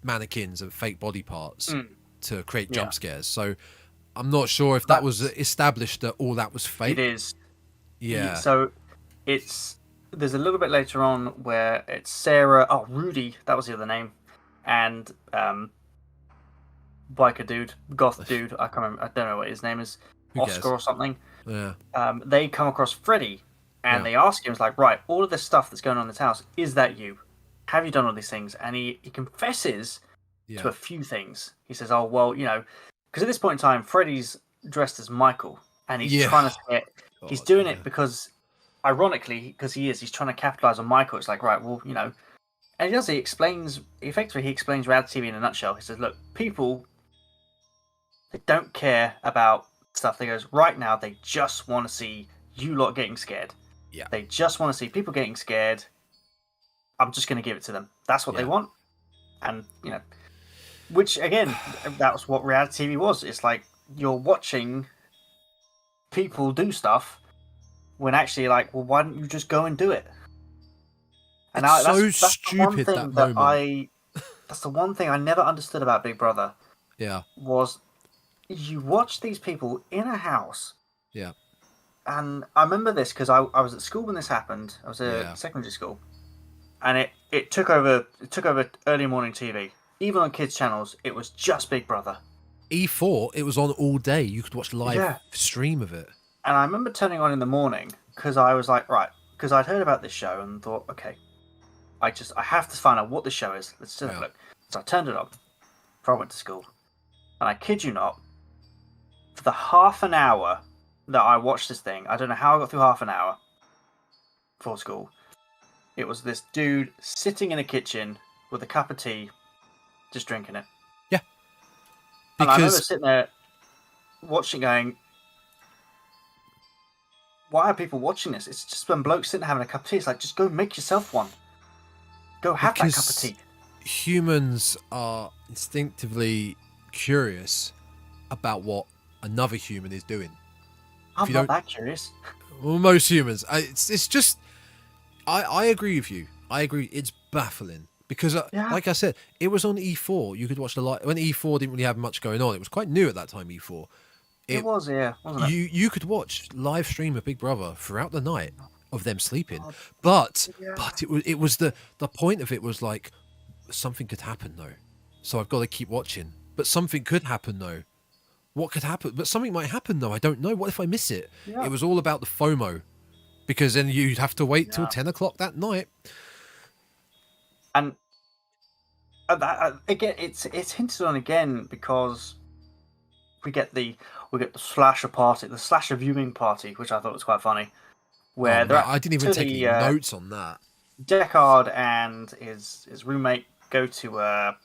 mannequins and fake body parts to create jump scares. So I'm not sure if that was established that all that was fake. It is. Yeah. So there's a little bit later on where it's Sarah, Rudy, that was the other name, and biker dude, goth dude, I can't remember, I don't know what his name is, Oscar or something. Yeah. They come across Freddy, and they ask him, it's like, right, all of this stuff that's going on in this house, is that you? Have you done all these things? And he confesses to a few things. He says, oh, well, because at this point in time, Freddy's dressed as Michael, and he's trying to he's doing it because, ironically, because he's trying to capitalize on Michael. It's like, right, well, and he explains reality TV in a nutshell. He says, look, people, they don't care about stuff. They goes, right now, they just want to see you lot getting scared. Yeah. They just want to see people getting scared. I'm just going to give it to them. That's what they want. And, which, again, that was what reality TV was. It's like you're watching people do stuff when actually, like, well, why don't you just go and do it? And that's stupid, that moment. That's the one thing I never understood about Big Brother. Yeah. Was you watch these people in a house. Yeah. And I remember this because I was at school when this happened. I was at secondary school. And it took over early morning TV. Even on kids' channels, it was just Big Brother. E4, it was on all day. You could watch live stream of it. And I remember turning on in the morning because I was like, right, because I'd heard about this show and thought, okay, I have to find out what the show is. Let's just have a look. So I turned it on before I went to school. And I kid you not, for the half an hour that I watched this thing, I don't know how I got through half an hour before school. It was this dude sitting in a kitchen with a cup of tea, just drinking it. Yeah. And I remember sitting there watching, going, why are people watching this? It's just when blokes sitting having a cup of tea. It's like, just go make yourself one. Go have that cup of tea. Humans are instinctively curious about what another human is doing. I'm not that curious. Well, most humans. It's just... I agree with you. I agree. It's baffling. Because, like I said, it was on E4. You could watch the live... When E4 didn't really have much going on. It was quite new at that time, E4. It was, wasn't it? You could watch live stream of Big Brother throughout the night of them sleeping. But it was the point of it was like, something could happen, though. So I've got to keep watching. But something could happen, though. What could happen? But something might happen, though. I don't know. What if I miss it? Yeah. It was all about the FOMO. Because then you'd have to wait till 10 o'clock that night. And again, it's hinted on again because we get the slasher party, the slasher viewing party, which I thought was quite funny. Where I didn't even take any notes on that. Deckard and his roommate go to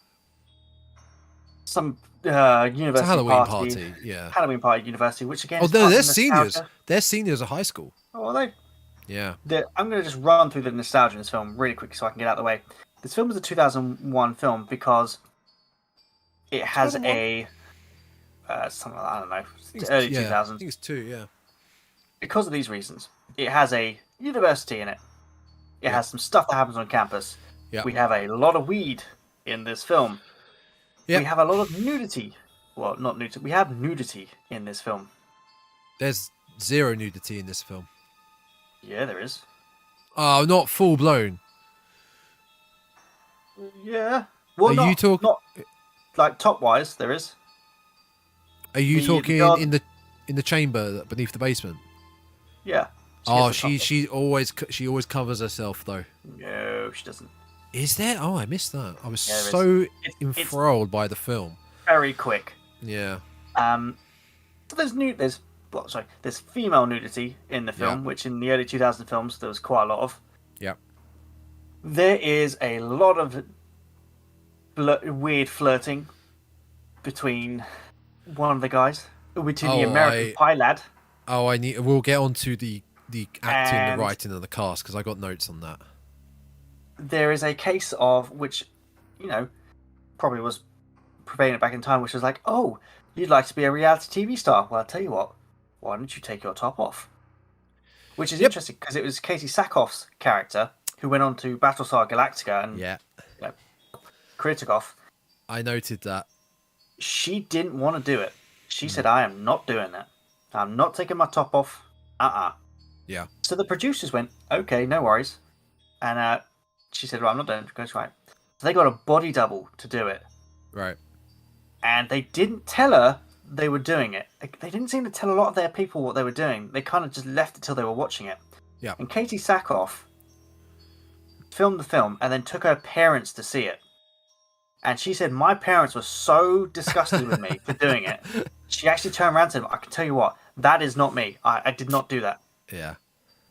some university Halloween party. Yeah, Halloween party at university, which again. Oh no, they're seniors. They're seniors at high school. Oh, are they? Yeah. I'm going to just run through the nostalgia in this film really quick so I can get out of the way. This film was a 2001 film because it has something like, I don't know, early 2000s. I think it's 2, yeah. Because of these reasons, it has a university in it. It has some stuff that happens on campus. Yeah. We have a lot of weed in this film. Yeah. We have a lot of nudity. Well, not nudity. We have nudity in this film. There's zero nudity in this film. Yeah, there is. Oh, not full blown. Yeah. Well, Are you talking? not like top wise. There is. Are you talking guard- in the chamber beneath the basement? Yeah. She always covers herself though. No, she doesn't. Is there? Oh, I missed that. I was Yeah, there so It's enthralled by the film. very quick. Yeah. So there's female nudity in the film, which in the early 2000 films there was quite a lot of. Yeah. There is a lot of weird flirting between one of the guys, between the American Pie lad. Oh, we'll get on to the acting, And the writing, and the cast because I got notes on that. there is a case of which, probably was prevalent back in time, which was like, oh, you'd like to be a reality TV star. Well, I'll tell you what, why don't you take your top off? Which is interesting because it was Katie Sackhoff's character who went on to Battlestar Galactica and Kritikov. I noted that. She didn't want to do it. She said, I am not doing that. I'm not taking my top off. Yeah. So the producers went, okay, no worries. And she said, well, I'm not doing it. Goes, right. So they got a body double to do it. Right. And they didn't tell her they were doing it. They didn't seem to tell a lot of their people what they were doing. They kind of just left it till they were watching it. Yeah. And Katie Sackhoff filmed the film and then took her parents to see it. And she said, my parents were so disgusted with me for doing it. She actually turned around and said, I can tell you what, that is not me. I did not do that. Yeah.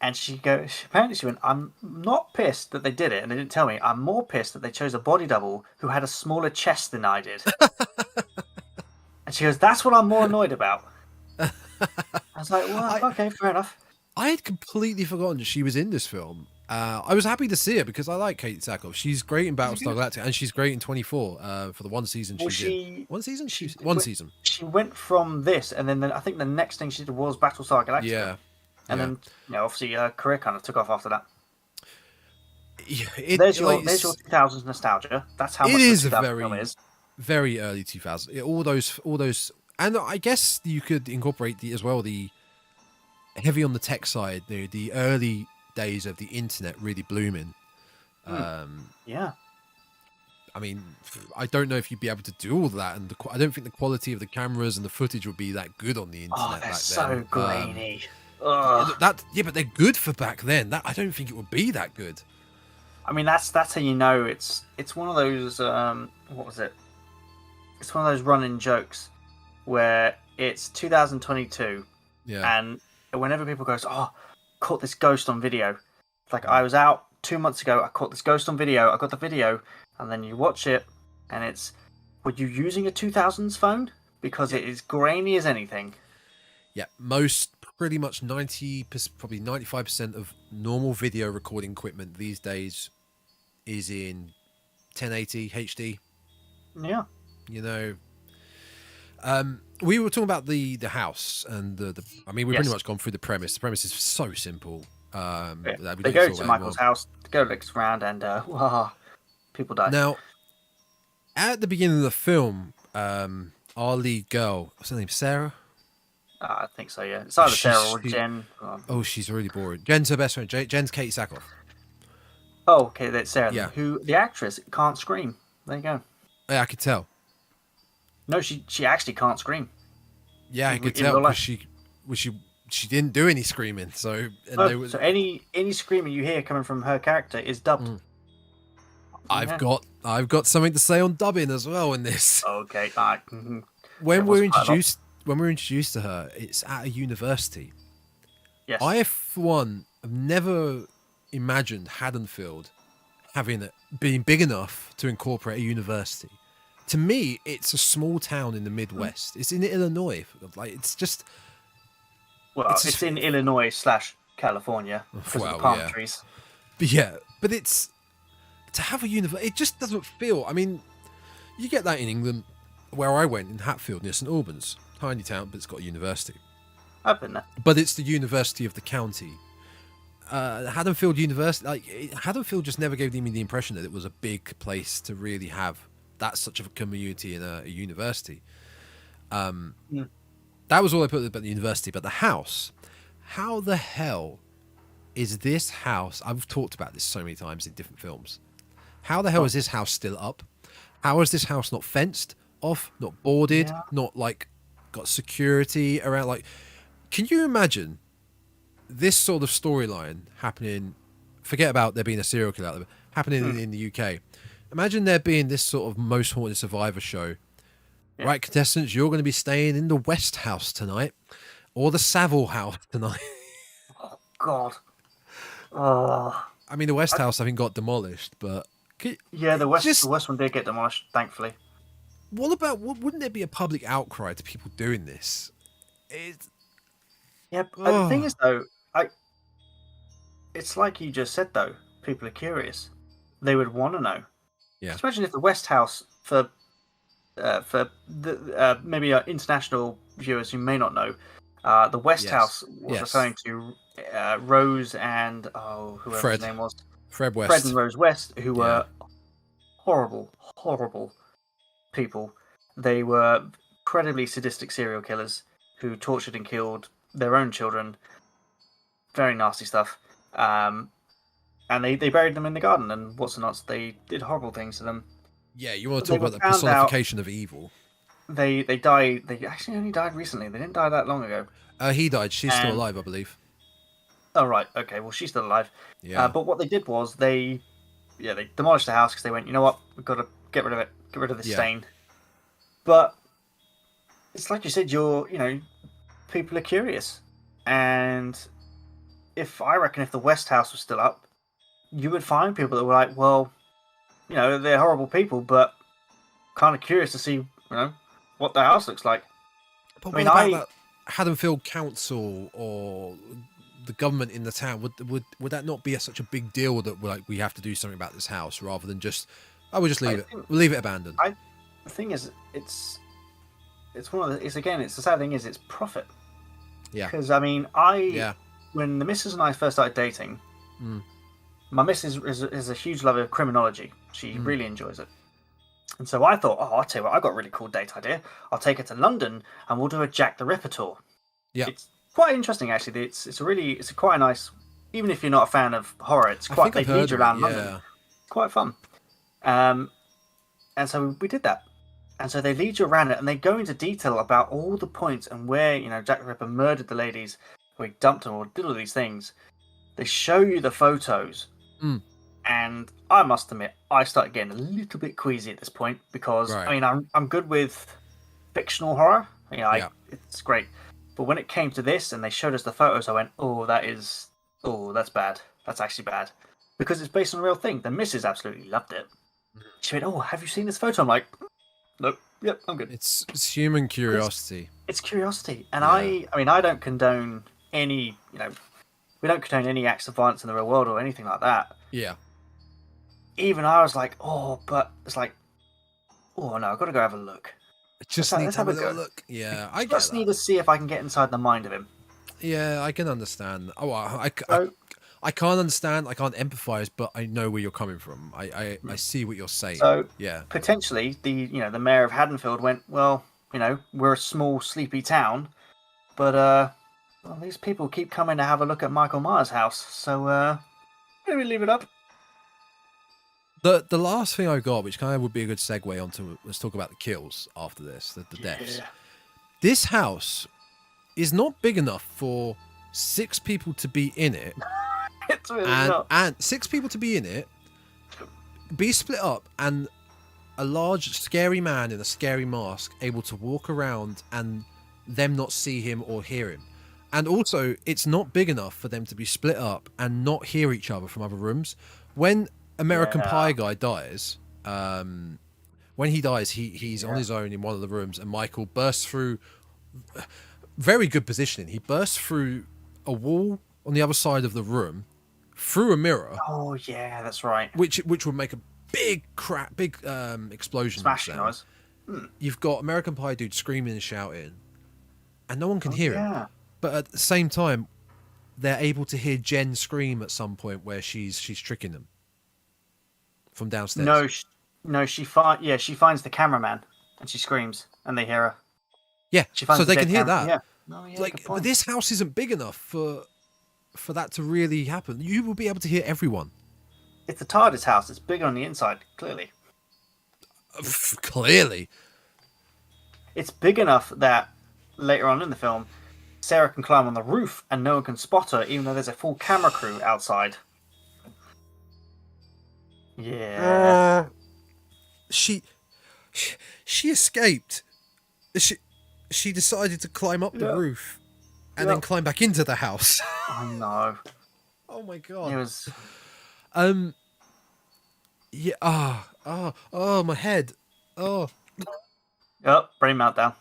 And she went, I'm not pissed that they did it and they didn't tell me. I'm more pissed that they chose a body double who had a smaller chest than I did. And she goes, that's what I'm more annoyed about. I was like, well, okay, fair enough. I had completely forgotten she was in this film. I was happy to see her because I like Kate Sackhoff. She's great in Battlestar Galactica and she's great in 24 for the one season she did. One season? One season. She went from this and then I think the next thing she did was Battlestar Galactica. Yeah. And then, obviously her career kind of took off after that. Yeah, there's your 2000s nostalgia. That's how much it is the a film is. very early 2000s. All those, and I guess you could incorporate the heavy on the tech side, the early days of the internet really blooming. Yeah. I mean, I don't know if you'd be able to do all that, and I don't think the quality of the cameras and the footage would be that good on the internet. Oh, they're back so then. grainy. But they're good for back then. I don't think it would be that good. I mean, that's how you know it's one of those. What was it? It's one of those running jokes where it's 2022, and whenever people goes, "Oh, caught this ghost on video," it's like I was out 2 months ago. I caught this ghost on video. I got the video, and then you watch it, and it's, were you using a 2000s phone? Because it is grainy as anything. Yeah, pretty much 90%, probably 95% of normal video recording equipment these days is in 1080 HD. Yeah. We were talking about the house and I mean, we've pretty much gone through the premise. The premise is so simple. They go to Michael's house, go looks around, and people die. Now, at the beginning of the film, our lead girl, what's her name, Sarah? I think so, yeah. It's either Sarah or Jen. Oh, she's really boring. Jen's her best friend. Jen's Katie Sackhoff. Oh, okay, that's Sarah. Yeah. Who, the actress, can't scream. There you go. Yeah, I could tell. No, she actually can't scream. Yeah, I could tell because she didn't do any screaming. So so any screaming you hear coming from her character is dubbed. I've got something to say on dubbing as well in this. Okay. When we're introduced to her, it's at a university. Yes. I, for one, have never imagined Haddonfield being big enough to incorporate a university. To me, it's a small town in the Midwest. It's in Illinois. Like, it's just. Well, it's in Illinois / California because of the palm trees. But it's to have a university. It just doesn't feel. I mean, you get that in England, where I went in Hatfield near St Albans, tiny town, but it's got a university. I've been there. But it's the university of the county. Haddonfield University, Haddonfield just never gave me the impression that it was a big place to really have that such of a community in a university. That was all I put about the university. But the house, how the hell is this house? I've talked about this so many times in different films. How the hell is this house still up? How is this house not fenced off, not boarded, not got security around? Can you imagine this sort of storyline happening? Forget about there being a serial killer out there, happening in the UK. Imagine there being this sort of Most Haunted Survivor show. Yeah. Right, contestants, you're going to be staying in the West House tonight, or the Savile House tonight. Oh God. I mean, the West House, I think, got demolished, but the West one did get demolished, thankfully. What about? Wouldn't there be a public outcry to people doing this? The thing is, though, it's like you just said, though. People are curious. They would want to know. Yeah. Just imagine if the West House, for the maybe international viewers who may not know, the West House was referring to Rose and whoever his name was, Fred West, Fred and Rose West, who were horrible people. They were incredibly sadistic serial killers who tortured and killed their own children. Very nasty stuff. And they buried them in the garden, and what's the nuts? They did horrible things to them. Yeah, you want to talk about the personification of evil. They died. They actually only died recently. They didn't die that long ago. He died. She's still alive, I believe. Oh, right. Okay, well, she's still alive. Yeah. But what they did was they demolished the house because they went, you know what? We've got to get rid of it. Get rid of this stain. But it's like you said, people are curious. And if the West House was still up, you would find people that were like, well, they're horrible people, but kind of curious to see, what the house looks like. But what about Haddonfield Council or the government in the town? Would that not be such a big deal that we have to do something about this house rather than just we'll just leave it. We'll leave it abandoned. The thing is, it's one of the. It's the sad thing is it's profit. Yeah. Because when the missus and I first started dating, my missus is a huge lover of criminology. She really enjoys it. And so I thought, I'll tell you what, I've got a really cool date idea. I'll take her to London and we'll do a Jack the Ripper tour. Yeah. It's quite interesting, actually. It's quite a nice, even if you're not a fan of horror, they lead you around London. It's quite fun. And so we did that. And so they lead you around it and they go into detail about all the points and where, Jack the Ripper murdered the ladies, or he dumped them, or did all these things. They show you the photos. And I must admit, I started getting a little bit queasy at this point because I'm good with fictional horror. It's great. But when it came to this and they showed us the photos, I went, that's bad. That's actually bad. Because it's based on a real thing. The missus absolutely loved it. She went, have you seen this photo? I'm like, nope. Yep, I'm good. It's human curiosity. It's curiosity. And I don't condone any, we don't condone any acts of violence in the real world or anything like that. Yeah. Even I was like, but it's like, no, I've got to go have a look. Let's have a little look. Yeah, I just need to see if I can get inside the mind of him. Yeah, I can understand. I can't understand. I can't empathise, but I know where you're coming from. I see what you're saying. So yeah, potentially the mayor of Haddonfield went, well, we're a small sleepy town, but these people keep coming to have a look at Michael Myers' house, so maybe leave it up. The last thing I got, which kind of would be a good segue onto, let's talk about the kills after this, the deaths. This house is not big enough for 6 people to be in it. It's really not. And 6 people to be in it, be split up, and a large, scary man in a scary mask able to walk around and them not see him or hear him. And also, it's not big enough for them to be split up and not hear each other from other rooms. When American Pie guy dies, when he dies, he's on his own in one of the rooms, and Michael bursts through. Very good positioning. He bursts through a wall on the other side of the room, through a mirror. Oh yeah, that's right. Which would make a big explosion. Smashing noise. You've got American Pie dude screaming and shouting, and no one can hear him. But at the same time, they're able to hear Jen scream at some point where she's tricking them from downstairs. No, she finds the cameraman and she screams and they hear her. Yeah, She finds so the they can dead hear camera. that. Yeah. No, yeah, Like, good but point. this house isn't big enough for that to really happen. You will be able to hear everyone. It's the TARDIS house. It's big on the inside, clearly. Clearly. It's big enough that later on in the film, Sarah can climb on the roof and no one can spot her, even though there's a full camera crew outside. Yeah. She escaped. She decided to climb up the roof and then climb back into the house. I know. Oh my god. It was. Yeah. Oh, my head. Oh. Yep, brain meltdown.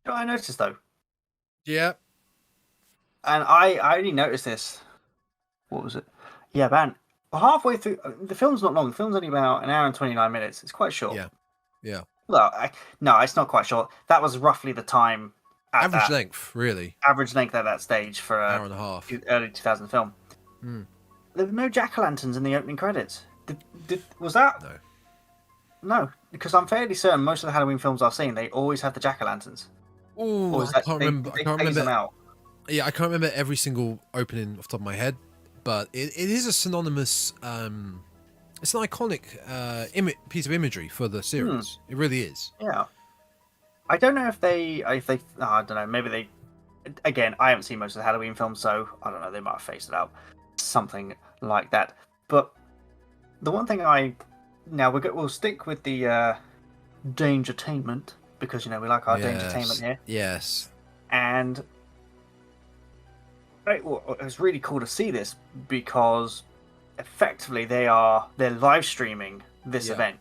You know what I noticed though? Yeah. And I only noticed this. What was it? Yeah, man. Halfway through, the film's not long. The film's only about an hour and 29 minutes. It's quite short. Yeah. Well, no, it's not quite short. That was roughly the time. Average length, really. Average length at that stage for hour and a half. Early 2000 film. There were no jack-o'-lanterns in the opening credits. Was that? No. No, because I'm fairly certain most of the Halloween films I've seen, they always have the jack-o'-lanterns. Oh, I can't remember. I can't remember. Them out. Yeah, I can't remember every single opening off the top of my head, but it is a synonymous. It's an iconic piece of imagery for the series. It really is. Yeah. I don't know if they. I don't know. Maybe they. Again, I haven't seen most of the Halloween films, so I don't know. They might have phased it out, something like that. But the one thing we'll stick with the Dangertainment because we like our Dangertainment here. Yes. And it was really cool to see this because effectively they're live streaming this event,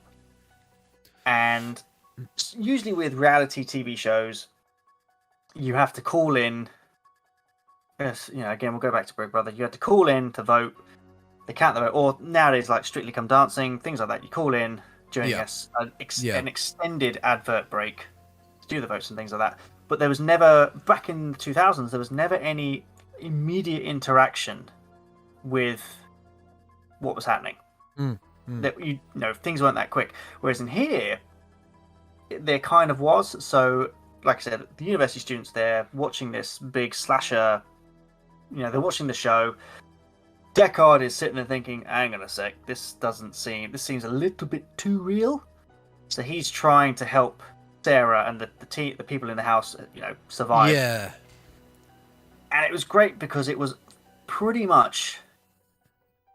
and usually with reality TV shows, you have to call in. Yes, again we'll go back to Big Brother. You had to call in to vote. They count the vote, or nowadays like Strictly Come Dancing, things like that. You call in during an extended advert break to do the votes and things like that. But there was never, back in the 2000s, there was never any immediate interaction with what was happening. That things weren't that quick. Whereas in here, there kind of was. So, like I said, the university students, they're watching this big slasher. They're watching the show. Deckard is sitting there thinking, hang on a sec, this seems a little bit too real. So he's trying to help Sarah and the people in the house, survive. Yeah. And it was great because it was pretty much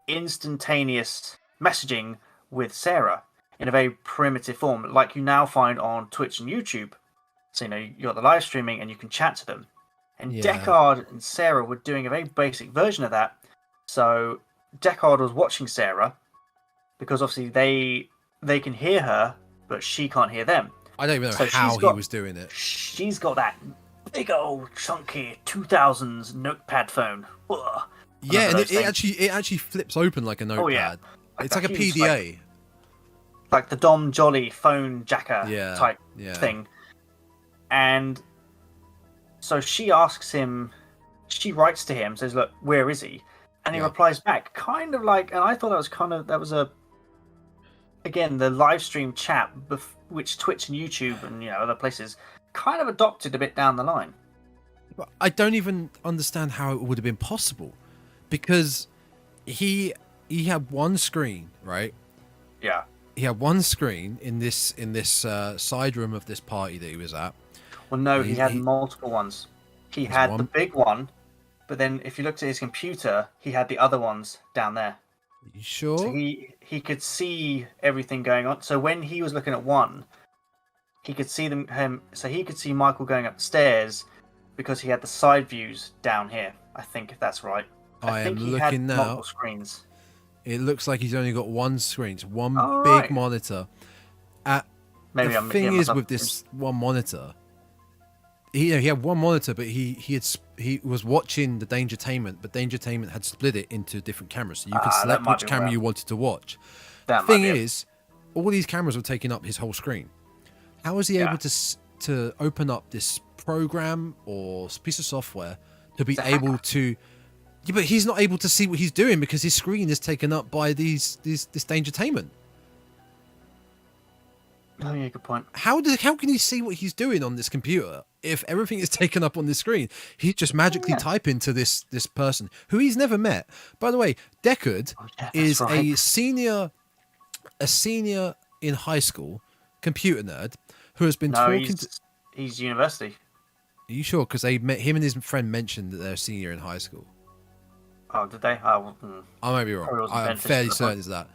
instantaneous messaging with Sarah in a very primitive form, like you now find on Twitch and YouTube. So, you got the live streaming and you can chat to them. And Deckard and Sarah were doing a very basic version of that. So Deckard was watching Sarah because obviously they can hear her, but she can't hear them. I don't even know how he was doing it. She's got that big old chunky 2000s notepad phone. Ugh. Yeah, and it actually flips open like a notepad. Oh, yeah. It's like a PDA. Like the Dom Jolly phone jacker type thing. And so she asks him, she writes to him, says, look, where is he? And he replies back, kind of like, and I thought that was again, the live stream chat, which Twitch and YouTube and other places kind of adopted a bit down the line. I don't even understand how it would have been possible, because he had one screen, right? Yeah. He had one screen in this side room of this party that he was at. Well, no, he had multiple ones. He had the big one, but then if you looked at his computer, he had the other ones down there. You sure? So he could see everything going on. So when he was looking at one, he could see so he could see Michael going up the stairs because he had the side views down here. I think, if that's right. I think am looking had now. Multiple screens. It looks like he's only got one screen, so one big right. monitor. Maybe the I'm thing making is myself with this one monitor, he had one monitor, but he was watching the Dangertainment, but Dangertainment had split it into different cameras, so you could That select might which be camera where- you wanted to watch. That Thing might be it. is, all these cameras were taking up his whole screen. How is he able to open up this program or piece of software to be able to? Yeah, but he's not able to see what he's doing because his screen is taken up by this Dangertainment. Oh yeah, good point. How can he see what he's doing on this computer if everything is taken up on this screen? He just magically type into this person who he's never met. By the way, Deckard is a senior in high school computer nerd who has been talking to. He's university. Are you sure? Because they met him and his friend mentioned that they're a senior in high school. Oh, did they? Oh, I might be Probably wrong. wasn't I'm beneficial fairly to the certain point. it's that.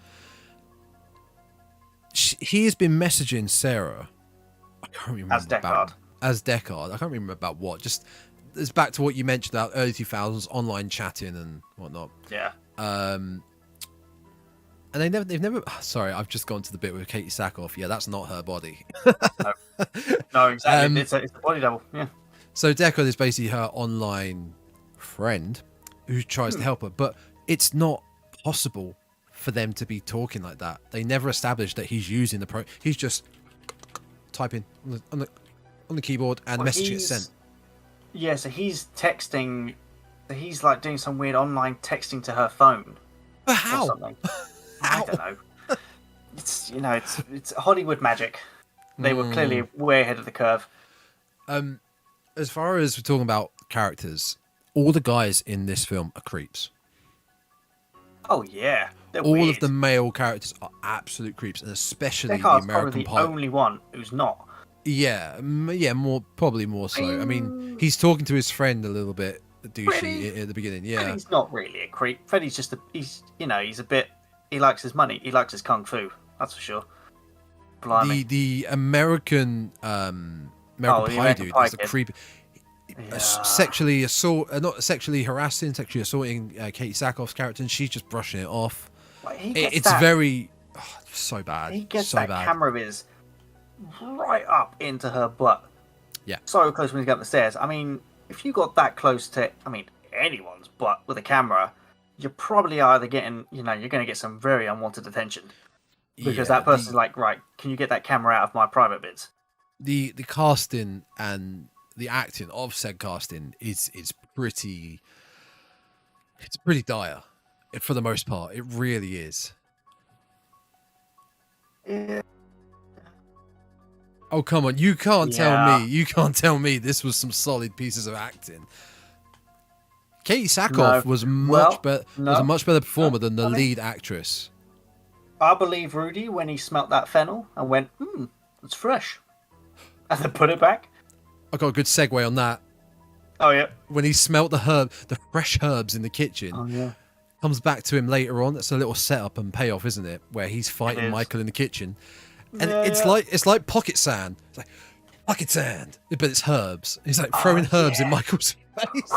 He has been messaging Sarah. I can't remember As Deckard. As Deckard. I can't remember about what. Just it's back to what you mentioned about early 2000s online chatting and whatnot. Yeah. And they've never. Sorry, I've just gone to the bit with Katie Sackhoff. Yeah, that's not her body. No, exactly. It's a body double. Yeah. So Deckard is basically her online friend who tries to help her, but it's not possible for them to be talking like that. They never established that he's using the He's just typing on the keyboard and the message gets sent. Yeah, so he's texting. So he's like doing some weird online texting to her phone. But Or how? something. I don't know. It's it's Hollywood magic. They were clearly way ahead of the curve. As far as we're talking about characters, all the guys in this film are creeps. Oh yeah, they're All weird. of the male characters are absolute creeps, and especially the Deckard's American probably the pilot. only one who's not. Yeah, probably more so. I mean, he's talking to his friend a little bit douchey Freddie? at the beginning. Yeah, Freddy's not really a creep. Freddy's just he's a bit. He likes his money. He likes his kung fu. That's for sure. Blimey. the American Pie dude Pie is a kid. creep. Yeah. Sexually not sexually harassing, sexually assaulting Katie Sackhoff's character, and she's just brushing it off. Like, he gets It's that, very so bad. He gets so that bad. camera of his right up into her butt. Yeah. So close when he's going up the stairs. I mean, if you got that close to, anyone's butt with a camera, you're probably either getting, you're going to get some very unwanted attention. Because that person's like, right, can you get that camera out of my private bits? The casting and the acting of said casting is pretty dire for the most part. It really is. Yeah. Oh come on, you can't Yeah. tell me this was some solid pieces of acting. Katie Sackhoff No. was a No. much better performer than the I mean- lead actress. I believe Rudy when he smelt that fennel and went, it's fresh. And then put it back. I got a good segue on that. Oh, yeah. When he smelt the fresh herbs in the kitchen, Oh, yeah. comes back to him later on. It's a little setup and payoff, isn't it? Where he's fighting is. Michael in the kitchen, and Yeah, it's yeah. like pocket sand. It's like pocket sand, but it's herbs. He's like throwing herbs in Michael's face.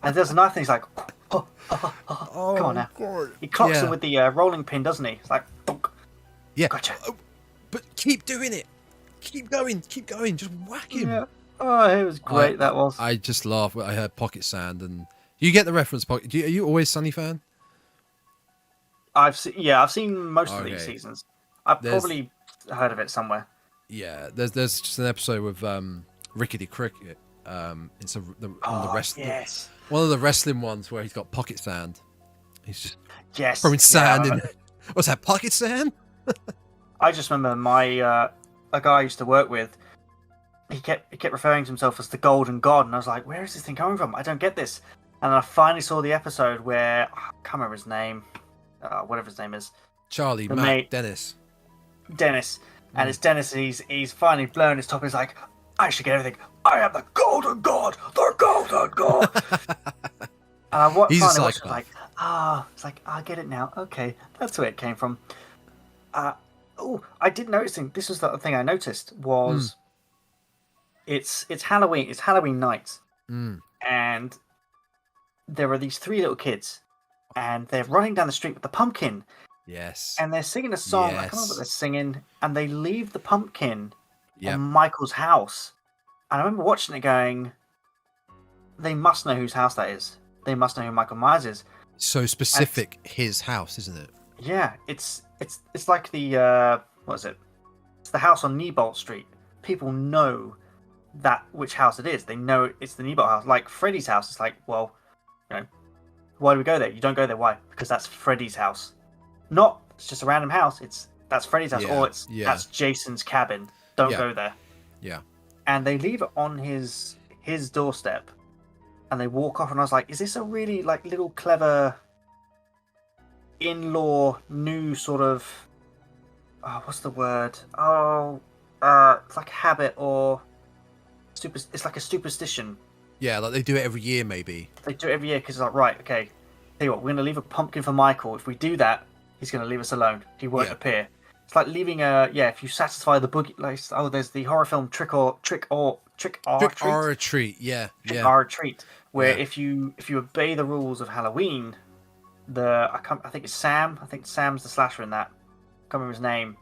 And there's another thing, he's like, Oh, come on now. God. He clocks Yeah. him with the rolling pin, doesn't he? It's like, thunk. Yeah, Gotcha. but keep doing it. Keep going. Just whack him. Yeah. Oh, it was great, that was. I just laughed when I heard pocket sand, and you get the reference. Are you always Sunny fan? I've seen most of these Okay. seasons. I've There's- probably heard of it somewhere. Yeah, there's just an episode with Rickety Cricket. It's on the wrestling. Yes. One of the wrestling ones where he's got pocket sand. He's just Yes. throwing sand yeah, in. What's that? Pocket sand? I just remember a guy I used to work with. He kept referring to himself as the Golden God, and I was like, "Where is this thing coming from? I don't get this." And I finally saw the episode where I can't remember his name, whatever his name is, Charlie, The Matt, mate- Dennis. Dennis, and it's Dennis. And he's finally blown his top. He's like, "I should get everything. I am the Golden God, the Golden God." And He's a finally watched it, psychopath. it's like I get it now. Okay, that's where it came from. I did notice. This was the other thing I noticed was it's Halloween. It's Halloween night, and there are these three little kids, and they're running down the street with the pumpkin, Yes. and they're singing a song. I can't remember Yes. what they're singing, and they leave the pumpkin Yep. on Michael's house. And I remember watching it going, they must know whose house that is. They must know who Michael Myers is. So specific, his house, isn't it? Yeah, it's like the what is it? It's the house on Neibolt Street. People know that which house it is. They know it's the Neibolt house. Like Freddy's house, it's like, well, you know, why do we go there? You don't go there. Why? Because that's Freddy's house. Not it's just a random house. That's Freddy's house, or that's Jason's cabin. Don't go there. Yeah. And they leave it on his doorstep, and they walk off. And I was like, is this a really like little clever in-law new sort of what's the word? It's like a habit or it's like a superstition. Yeah, like they do it every year, maybe. They do it every year because it's like, right, okay, tell you what, we're going to leave a pumpkin for Michael. If we do that, he's going to leave us alone. He won't appear. It's like leaving if you satisfy the boogie, like, there's the horror film Trick or Treat, where if you obey the rules of Halloween, I think it's Sam. I think Sam's the slasher in that. I can't remember his name.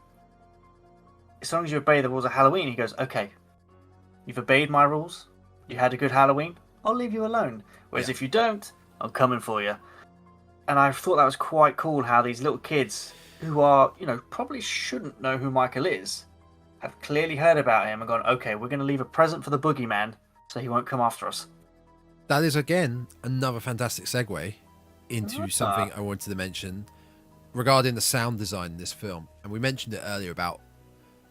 As long as you obey the rules of Halloween, he goes, okay, you've obeyed my rules. You had a good Halloween. I'll leave you alone. Whereas if you don't, I'm coming for you. And I thought that was quite cool how these little kids who are, probably shouldn't know who Michael is, have clearly heard about him and gone, okay, we're going to leave a present for the boogeyman so he won't come after us. That is, again, another fantastic segue into something I wanted to mention regarding the sound design in this film. And we mentioned it earlier about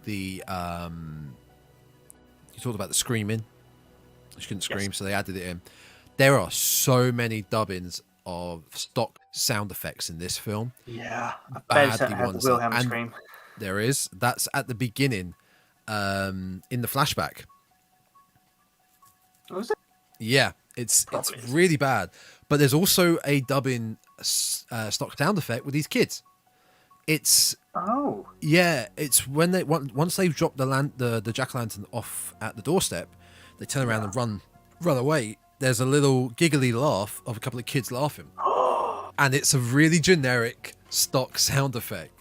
the... you talked about the screaming. She couldn't scream, so they added it in. There are so many dubbings of stock sound effects in this film. Yeah, I bet it had the Wilhelm scream. There is. That's at the beginning, in the flashback. Was it? Yeah, it's really bad. But there's also a dubbing stock sound effect with these kids. It's it's when they once they've dropped the jack-o'-lantern off at the doorstep, they turn around and run away. There's a little giggly laugh of a couple of kids laughing, and it's a really generic stock sound effect.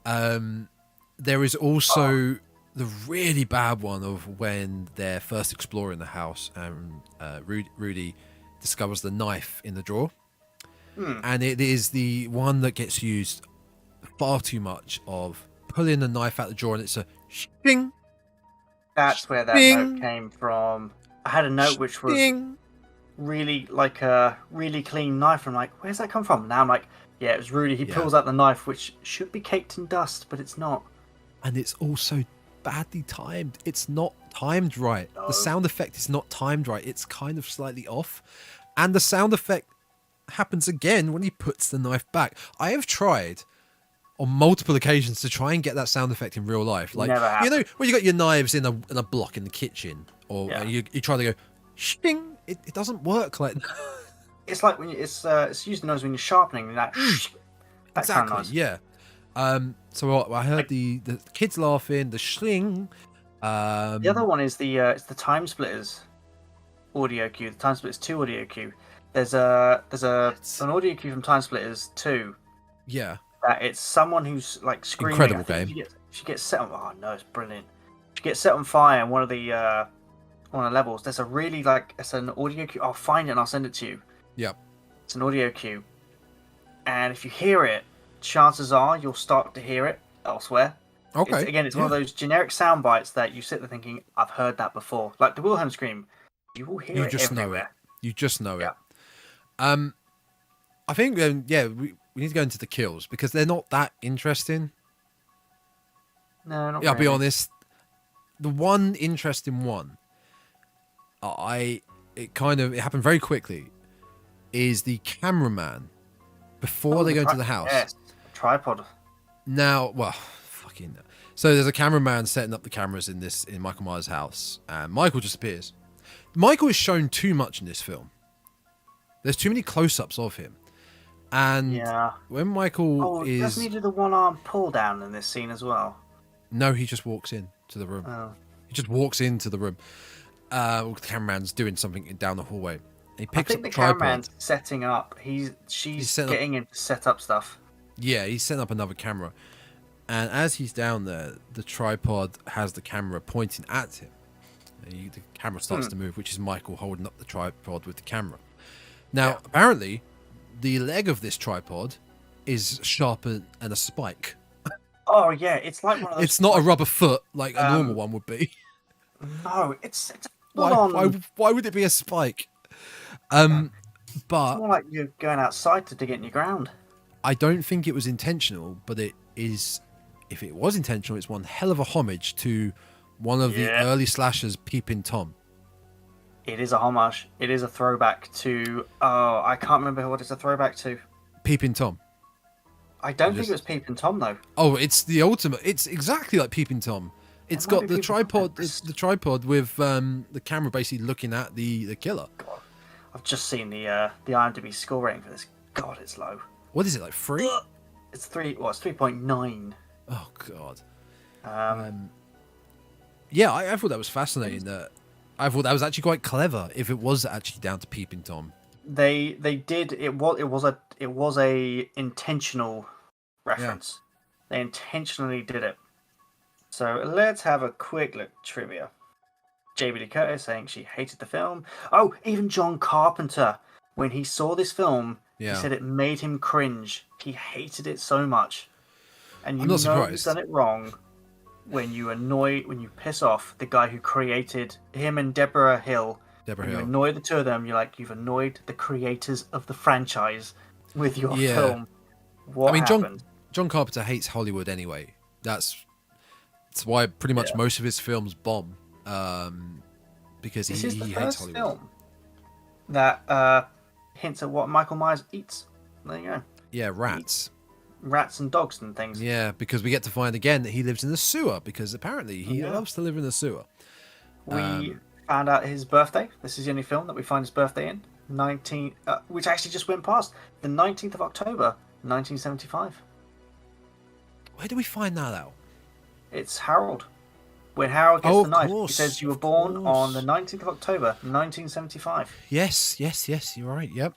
There is also the really bad one of when they're first exploring the house and Rudy discovers the knife in the drawer, and it is the one that gets used far too much of pulling the knife out the drawer, and it's a shing. That's where that note came from. I had a note which was really like a really clean knife. I'm like, where's that come from? Now I'm like, yeah, it was Rudy. He pulls out the knife, which should be caked in dust, but it's not. And it's also badly timed. It's not timed right. No. The sound effect is not timed right. It's kind of slightly off. And the sound effect happens again when he puts the knife back. I have tried on multiple occasions to try and get that sound effect in real life. Like, when you got your knives in a block in the kitchen, or you try to go shing, it doesn't work like that. It's like when it's used when you're sharpening that exactly kind of noise. Yeah. So I heard the kids laughing, the shling. The other one is it's the Time Splitters audio cue. The Time Splitters 2 audio cue. There's an audio cue from Time Splitters 2. Yeah. That it's someone who's like screaming. Incredible game. She gets set on. Oh no, it's brilliant. She gets set on fire in one of the levels. There's a really it's an audio cue. I'll find it and I'll send it to you. Yep. It's an audio cue, and if you hear it, chances are you'll start to hear it elsewhere. Okay. It's one of those generic sound bites that you sit there thinking, I've heard that before. Like the Wilhelm scream, you will hear it everywhere. You just know it. I think we need to go into the kills because they're not that interesting. No, not I'll really. be honest. The one interesting one, it happened very quickly, is the cameraman before they go into the house. Yes, tripod. Now, so there's a cameraman setting up the cameras in Michael Myers' house, and Michael just appears. Michael is shown too much in this film. There's too many close-ups of him. And when Michael doesn't he do the one-arm pull-down in this scene as well? No, he just walks into the room. Oh. He just walks into the room. The cameraman's doing something down the hallway. And he picks up the tripod. Cameraman's setting up. She's getting him to set up stuff. Yeah, he's setting up another camera. And as he's down there, the tripod has the camera pointing at him. The camera starts to move, which is Michael holding up the tripod with the camera. Now, apparently, the leg of this tripod is sharper than a spike. Oh yeah, it's like one of those. It's not a rubber foot like a normal one would be. No, it's Why would it be a spike? But it's more like you're going outside to dig it in your ground. I don't think it was intentional, but it is. If it was intentional, it's one hell of a homage to one of the early slashers, Peeping Tom. It is a homage. It is a throwback to. Oh, I can't remember what it's a throwback to. Peeping Tom. I don't think it was Peeping Tom though. Oh, it's the ultimate. It's exactly like Peeping Tom. It's got the tripod. It's the tripod with the camera basically looking at the killer. God, I've just seen the IMDb score rating for this. God, it's low. What is it, like 3? It's 3. Well, it's 3.9. Oh God. Yeah, I thought that was fascinating. I thought that was actually quite clever. If it was actually down to Peeping Tom, they did it was a intentional reference. They intentionally did it. So let's have a quick look. Trivia. Jamie Lee Curtis saying she hated the film. Oh, even John Carpenter, when he saw this film, he said it made him cringe. He hated it so much. And you know you've done it wrong when you piss off the guy who created him and Deborah Hill. You annoy the two of them. You've annoyed the creators of the franchise with your film. What happened? John Carpenter hates Hollywood anyway. That's why pretty much most of his films bomb. Because he hates Hollywood. Film that hints at what Michael Myers eats. There you go. Yeah, rats. Rats and dogs and things. Yeah, because we get to find again that he lives in the sewer, because apparently he loves to live in the sewer. We found out his birthday. This is the only film that we find his birthday in. Which actually just went past. The 19th of October, 1975. Where do we find that out? It's Harold. When Harold gets the knife, he says you were born on the 19th of October, 1975. Yes, you're right, yep.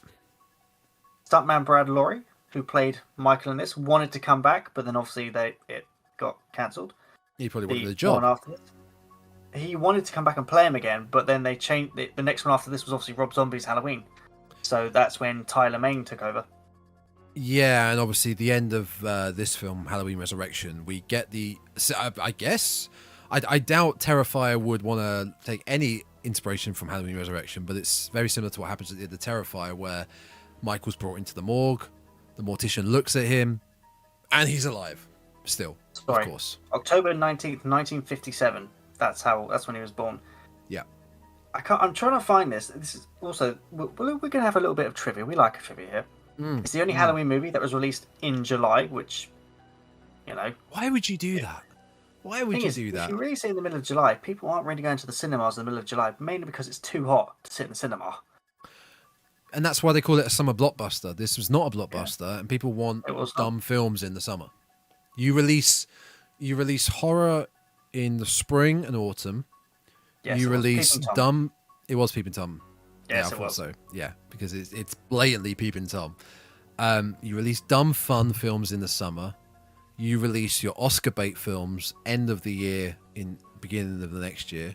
Stuntman Brad Lorry, who played Michael in this, wanted to come back, but then obviously it got cancelled. He probably wanted the job. After this. He wanted to come back and play him again, but then they changed. The next one after this was obviously Rob Zombie's Halloween. So that's when Tyler Mane took over. Yeah, and obviously the end of this film, Halloween Resurrection, we get I guess... I doubt Terrifier would want to take any inspiration from Halloween Resurrection, but it's very similar to what happens at the end of Terrifier, where Michael's brought into the morgue, the mortician looks at him, and he's alive. Still, of course. October 19th, 1957. That's when he was born. Yeah. I'm trying to find this. This is also... We're going to have a little bit of trivia. We like a trivia here. It's the only Halloween movie that was released in July, which, Why would you do that? Why would you do that? If you really see in the middle of July, people aren't really going to the cinemas in the middle of July, mainly because it's too hot to sit in the cinema. And that's why they call it a summer blockbuster. This was not a blockbuster, and people want dumb films in the summer. You release horror in the spring and autumn. Yes, you release dumb... It was Peeping Tom. Yes, I thought so. Yeah, because it's blatantly Peeping Tom. You release dumb fun films in the summer. You release your Oscar bait films end of the year in beginning of the next year.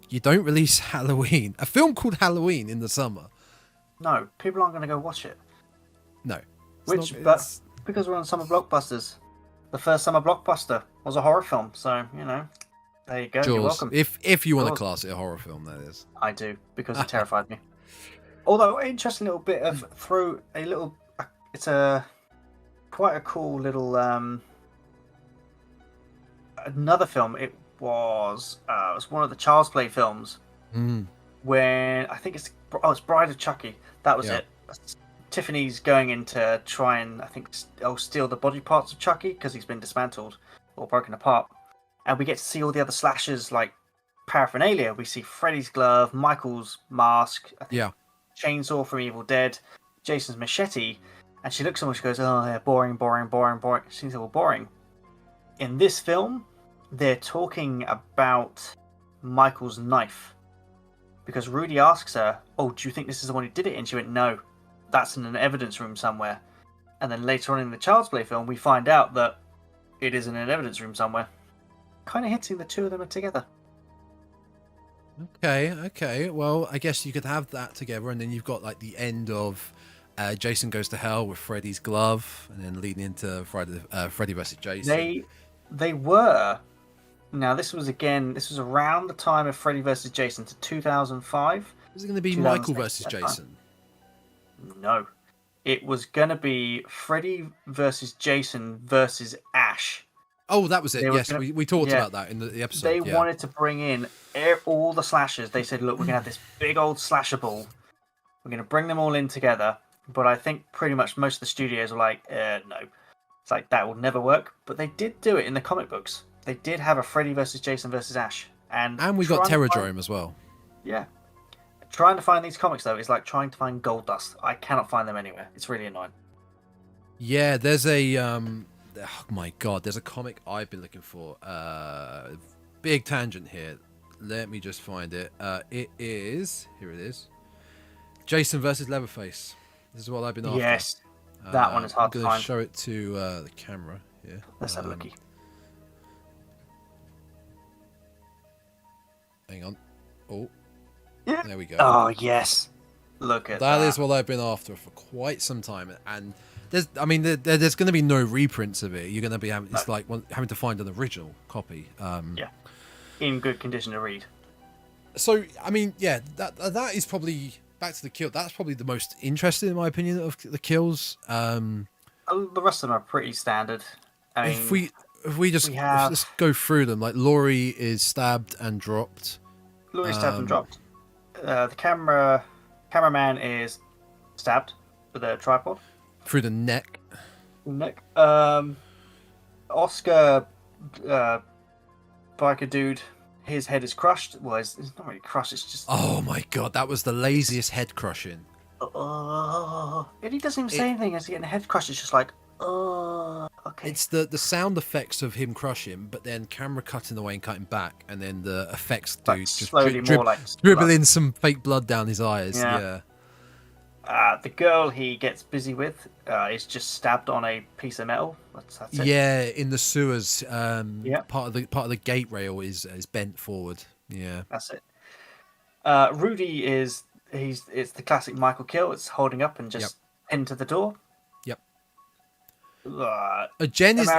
You don't release Halloween, a film called Halloween, in the summer. No, people aren't going to go watch it. No. But because we're on summer blockbusters, the first summer blockbuster was a horror film. So, there you go. Jaws. You're welcome. If you want to class it a horror film, that is. I do, because it terrified me. Although, interesting little bit of it's quite a cool little, another film. It was one of the Child's Play films when I think it's Bride of Chucky. That was it. Tiffany's going in to try and steal the body parts of Chucky because he's been dismantled or broken apart, and we get to see all the other slashers like paraphernalia. We see Freddy's glove, Michael's mask, chainsaw from Evil Dead, Jason's machete, and she looks at him and she goes, "Oh yeah, boring." She's all boring. In this film, they're talking about Michael's knife. Because Rudy asks her, "Oh, do you think this is the one who did it?" And she went, "No, that's in an evidence room somewhere." And then later on in the Child's Play film, we find out that it is in an evidence room somewhere. Kind of hinting the two of them are together. Okay. Well, I guess you could have that together, and then you've got like the end of Jason Goes to Hell with Freddy's glove, and then leading into Freddy versus Jason. They were. Now this was around the time of Freddy versus Jason to 2005. Is it going to be Michael versus Jason? No. It was going to be Freddy versus Jason versus Ash. Oh, that was it. Yes, we talked about that in the episode. They wanted to bring in all the slashers. They said, look, we're going to have this big old slasher ball. We're going to bring them all in together. But I think pretty much most of the studios were like, no. It's like, that will never work. But they did do it in the comic books. They did have a Freddy versus Jason versus Ash. And we got Terrordrome as well. Yeah. Trying to find these comics, though, is like trying to find gold dust. I cannot find them anywhere. It's really annoying. Yeah, there's a... oh my god, there's a comic I've been looking for. Big tangent here. Let me just find it. It is... Here it is. Jason versus Leatherface. This is what I've been after. Yes. That one is hard to find. I'm going to show it to the camera here. Let's have a looky. Hang on. Oh. Yeah. There we go. Oh, yes. Look at that. That is what I've been after for quite some time. And there's going to be no reprints of it. You're going to be having, it's like having to find an original copy. Yeah. In good condition to read. So, I mean, yeah, that is probably, back to the kill, that's probably the most interesting, in my opinion, of the kills. The rest of them are pretty standard. I mean, if we just let's go through them, like Laurie is stabbed and dropped. Laurie's stabbed and dropped. The cameraman is stabbed with a tripod through the neck. Oscar, biker dude, his head is crushed. Well, it's not really crushed. It's just. Oh my god, that was the laziest head crushing. And he doesn't even say anything as he getting a head crushed. It's just like, okay. It's the sound effects of him crushing, but then camera cutting away and cutting back, and then the effects dude just slowly dribbling some fake blood down his eyes. Yeah. The girl he gets busy with is just stabbed on a piece of metal. That's it. Yeah, in the sewers. Part of the gate rail is bent forward. Yeah, that's it. Rudy is it's the classic Michael kill. It's holding up and just pinned to the door. Yep. Jen is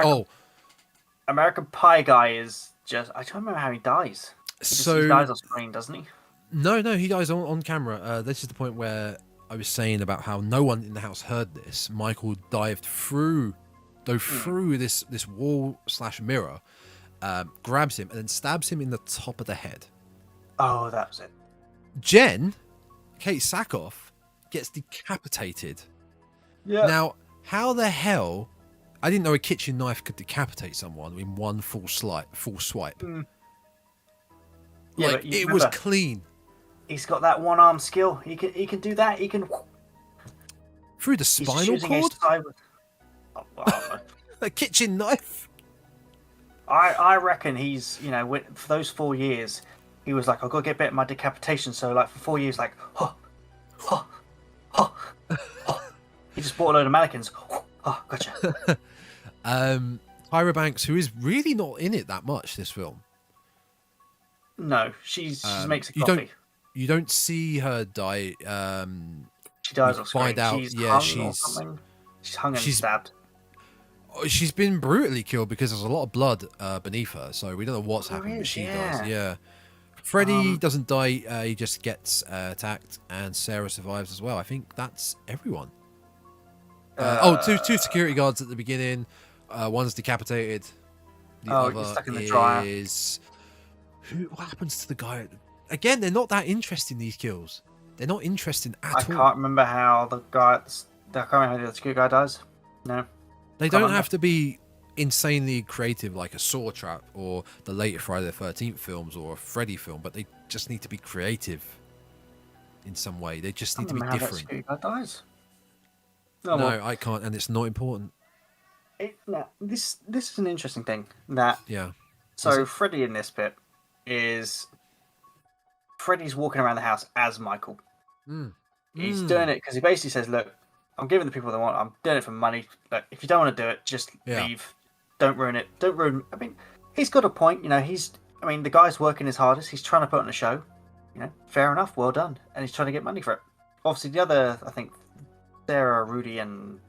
American Pie guy is just. I don't remember how he dies. He dies on screen, doesn't he? No, he dies on camera. This is the point where I was saying about how no one in the house heard this. Michael dived through this wall / mirror, grabs him, and then stabs him in the top of the head. Oh, that was it. Jen, Kate Sackhoff, gets decapitated. Yeah. Now, how the hell? I didn't know a kitchen knife could decapitate someone in one full swipe. Yeah, like, it was clean. He's got that one-arm skill. He can do that. He can through the spinal cord. A kitchen knife. I reckon he's for those 4 years he was like, I've got to get better at my decapitation. So like for 4 years, like he just bought a load of mannequins. Gotcha. Tyra Banks, who is really not in it that much this film. No, she makes a coffee. You don't see her die. She dies off screen. Find out, she's hung and stabbed. She's been brutally killed because there's a lot of blood beneath her, so we don't know what's happened, but she does. Yeah. Freddy doesn't die. He just gets attacked, and Sarah survives as well. I think that's everyone. Two security guards at the beginning. One's decapitated. The other stuck in the dryer. What happens to the guy? Again, they're not that interesting, these kills. They're not interesting at all. I can't remember how the security guy dies. No. They don't have to be insanely creative like a Saw Trap or the later Friday the 13th films or a Freddy film, but they just need to be creative in some way. They just need to be different. How that security guy dies. No, I can't, and it's not important. This is an interesting thing. So Freddy in this bit is Freddy's walking around the house as Michael. He's doing it because he basically says, "Look, I'm giving the people what they want. I'm doing it for money. Like, if you don't want to do it, just leave. Don't ruin it. Don't ruin." I mean, he's got a point. The guy's working his hardest. He's trying to put on a show. fair enough, well done. And he's trying to get money for it. Obviously, the other, I think, Sarah, Rudy, and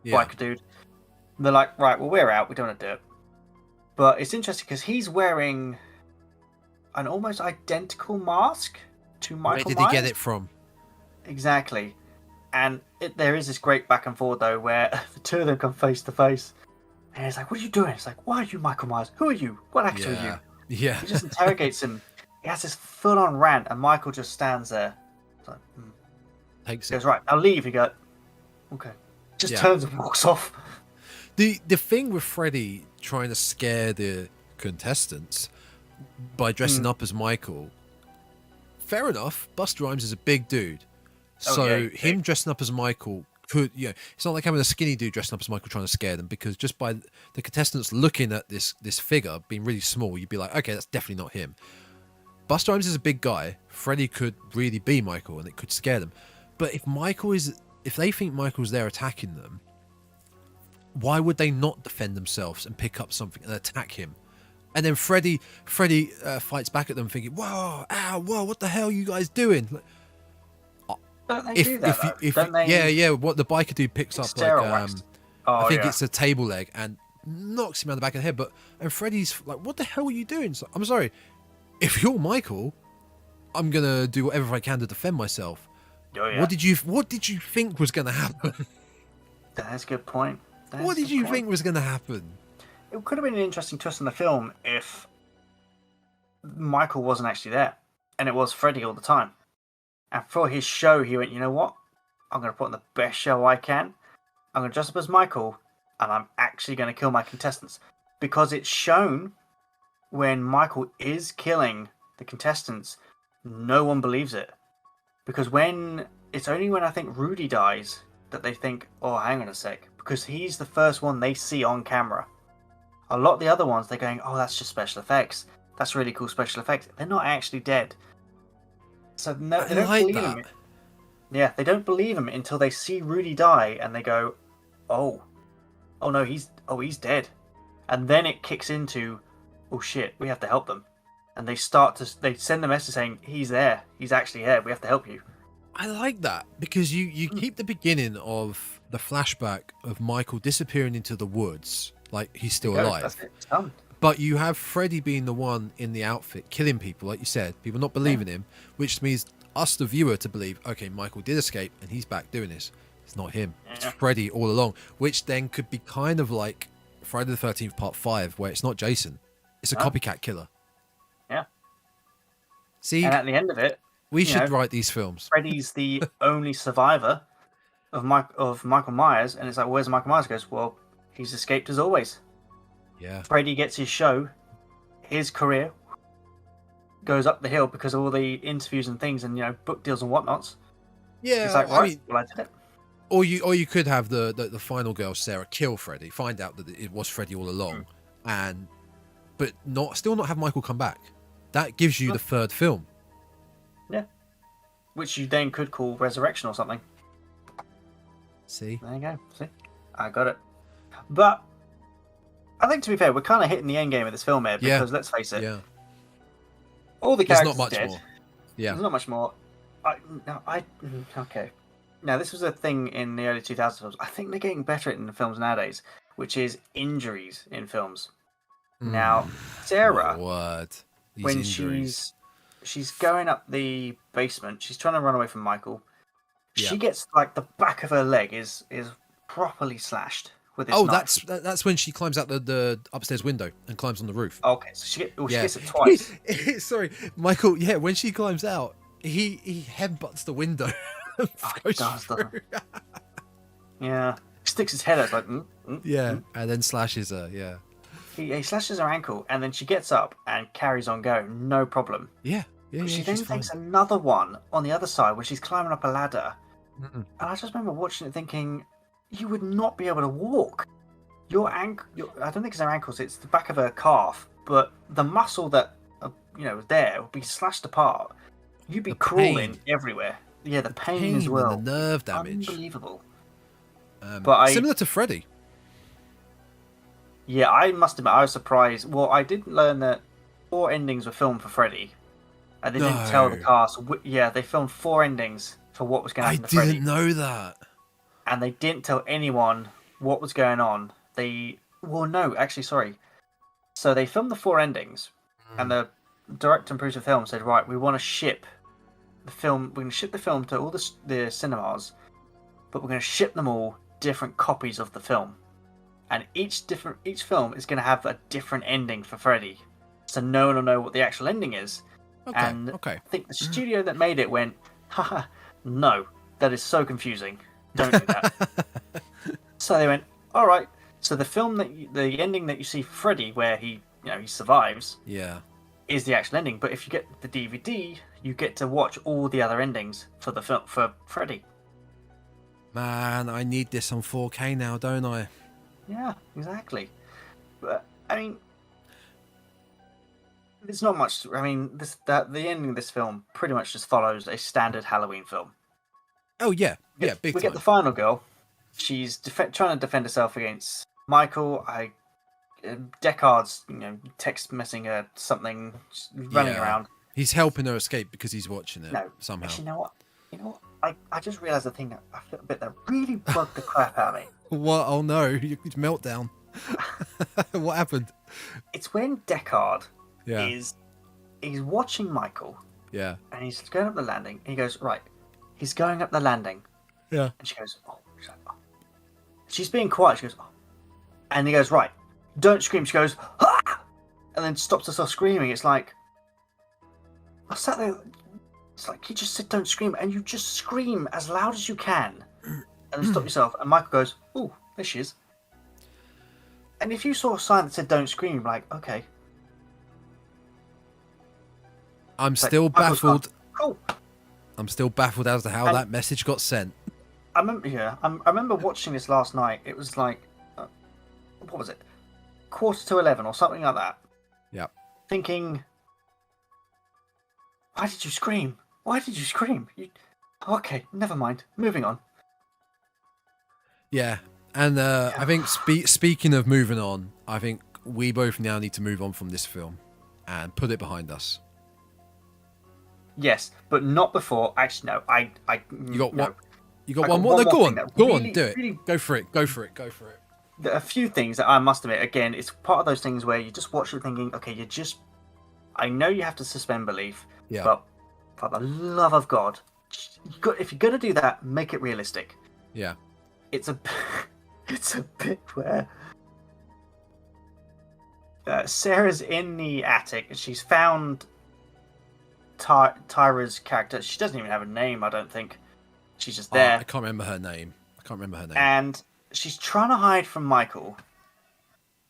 Biker Dude, they're like, right, well, we're out. We don't want to do it. But it's interesting because he's wearing an almost identical mask to Michael Where did Myers. he get it from? Exactly. And there is this great back and forth, though, where the two of them come face to face. And he's like, what are you doing? It's like, why are you Michael Myers? Who are you? What actor are you? Yeah. He just interrogates him. He has this full-on rant, and Michael just stands there. It's like, Takes he goes, it. right, I'll leave. You go, okay. Just turns and walks off. The thing with Freddy trying to scare the contestants by dressing up as Michael, fair enough. Busta Rhymes is a big dude. So him dressing up as Michael could, it's not like having a skinny dude dressing up as Michael trying to scare them, because just by the contestants looking at this figure being really small, you'd be like, okay, that's definitely not him. Busta Rhymes is a big guy. Freddy could really be Michael, and it could scare them. But if they think Michael's there attacking them, why would they not defend themselves and pick up something and attack him? And then Freddy fights back at them, thinking, "Whoa, ow, whoa, what the hell are you guys doing?" Don't they do that? Don't they? Yeah. What the biker dude picks up, like, I think it's a table leg, and knocks him around the back of the head. And Freddy's like, "What the hell are you doing?" So, I'm sorry, if you're Michael, I'm gonna do whatever I can to defend myself. Oh, yeah. What did you think was gonna happen? That's a good point. What did you think was gonna happen? It could have been an interesting twist in the film if Michael wasn't actually there, and it was Freddy all the time. And for his show, he went, you know what? I'm going to put on the best show I can. I'm going to dress up as Michael, and I'm actually going to kill my contestants. Because it's shown when Michael is killing the contestants, no one believes it. Because it's only when I think Rudy dies that they think, oh, hang on a sec. Because he's the first one they see on camera. A lot of the other ones, they're going, oh, that's just special effects. That's really cool special effects. They're not actually dead. So no, they don't believe him. Yeah, they don't believe him until they see Rudy die, and they go, "Oh no, he's dead," and then it kicks into, "Oh shit, we have to help them," and they send a message saying, "He's there, he's actually here. We have to help you." I like that, because you keep the beginning of the flashback of Michael disappearing into the woods, like he's still alive. That's it. It's done. But you have Freddy being the one in the outfit, killing people, like you said, people not believing him, which means us, the viewer, to believe, okay, Michael did escape and he's back doing this. It's not him. Yeah. It's Freddy all along, which then could be kind of like Friday the 13th Part 5, where it's not Jason. It's a copycat killer. Yeah. See? And at the end of it, we should write these films. Freddy's the only survivor of Michael Myers, and it's like, where's Michael Myers? He goes, well, he's escaped as always. Yeah. Freddy gets his show, his career goes up the hill because of all the interviews and things, and book deals and whatnots. Yeah, it's like, I did it. Or you could have the final girl, Sarah, kill Freddy, find out that it was Freddy all along, but still not have Michael come back. That gives you the third film. Yeah, which you then could call Resurrection or something. See, there you go. See, I got it. But I think, to be fair, we're kind of hitting the end game of this film here, because let's face it, all the characters There's not much dead. more. Yeah, there's not much more. Okay. Now, this was a thing in the early 2000s films. I think they're getting better at it in the films nowadays, which is injuries in films. Now, Sarah, when injuries. she's going up the basement, she's trying to run away from Michael. She gets, like, the back of her leg is properly slashed. That's when she climbs out the upstairs window and climbs on the roof. Okay, so she gets it twice. Sorry, Michael. Yeah, when she climbs out, he headbutts the window. He does, doesn't he? Yeah, he sticks his head out like. And then slashes her. Yeah, he slashes her ankle, and then she gets up and carries on going, no problem. Yeah. She then takes another one on the other side when she's climbing up a ladder, and I just remember watching it thinking, you would not be able to walk. Your ankle, I don't think it's her ankles, it's the back of her calf, but the muscle that there would be slashed apart. You'd be crawling everywhere. Yeah, the pain as well. And the nerve damage. Unbelievable. Similar to Freddy. Yeah, I must admit, I was surprised. Well, I did learn that 4 endings were filmed for Freddy, and they didn't tell the No. cast. Yeah, they filmed 4 endings for what was going to I happen to Freddy, didn't know that. and they didn't tell anyone what was going on. No, actually, sorry. So they filmed the 4 endings, and the director and producer of the film said, "Right, we want to ship the film. We're going to ship the film to all the cinemas, but we're going to ship them all different copies of the film, and each film is going to have a different ending for Freddy, so no one will know what the actual ending is." Okay. And Okay. I think the studio that made it went, "Haha, no, that is so confusing. Don't do that." So they went, "All right." So the ending that you see for Freddy, where he survives, Yeah. is the actual ending. But if you get the DVD, you get to watch all the other endings for the film for Freddy. Man, I need this on 4K now, don't I? Yeah, exactly. But I mean, there's not much. I mean, the ending of this film pretty much just follows a standard Halloween film. Oh yeah, yeah, big We time. get the final girl. She's trying to defend herself against Michael. Deckard's, text messing her something, running around. He's helping her escape because he's watching it No, somehow. actually, you know what? I just realised a thing, a bit that really bugged the crap out of me. What? Oh no, meltdown. What happened? It's when Deckard Yeah. he's watching Michael, Yeah. and he's going up the landing, and he goes, right, he's going up the landing, Yeah. and she goes, oh. She's like, oh. She's being quiet, she goes, oh. And he goes, right, don't scream. She goes, ah! And then stops herself screaming. It's like, I sat there, it's like, he just said don't scream, and you just scream as loud as you can, and then stop yourself. And Michael goes, oh, there she is. And if you saw a sign that said don't scream, you're like, okay. I'm still baffled. Cool. I'm still baffled as to how that message got sent. I remember watching this last night. It was like, what was it? 11:15 or something like that. Yeah. Thinking, why did you scream? Why did you scream? Okay, never mind. Moving on. Yeah, and I think speaking of moving on, I think we both now need to move on from this film and put it behind us. Yes, but not before. Actually, no. You got no. what? You got I one got more? one No, more go thing on, that go really, on, do it. really- Go for it. Go for it. Go for it. There are a few things that I must admit. Again, it's part of those things where you just watch it thinking, okay, I know you have to suspend belief, Yeah. but for the love of God, if you're gonna do that, make it realistic. Yeah. It's a bit where Sarah's in the attic and she's found Tyra's character. She doesn't even have a name, I don't think. She's just there. I can't remember her name. And she's trying to hide from Michael.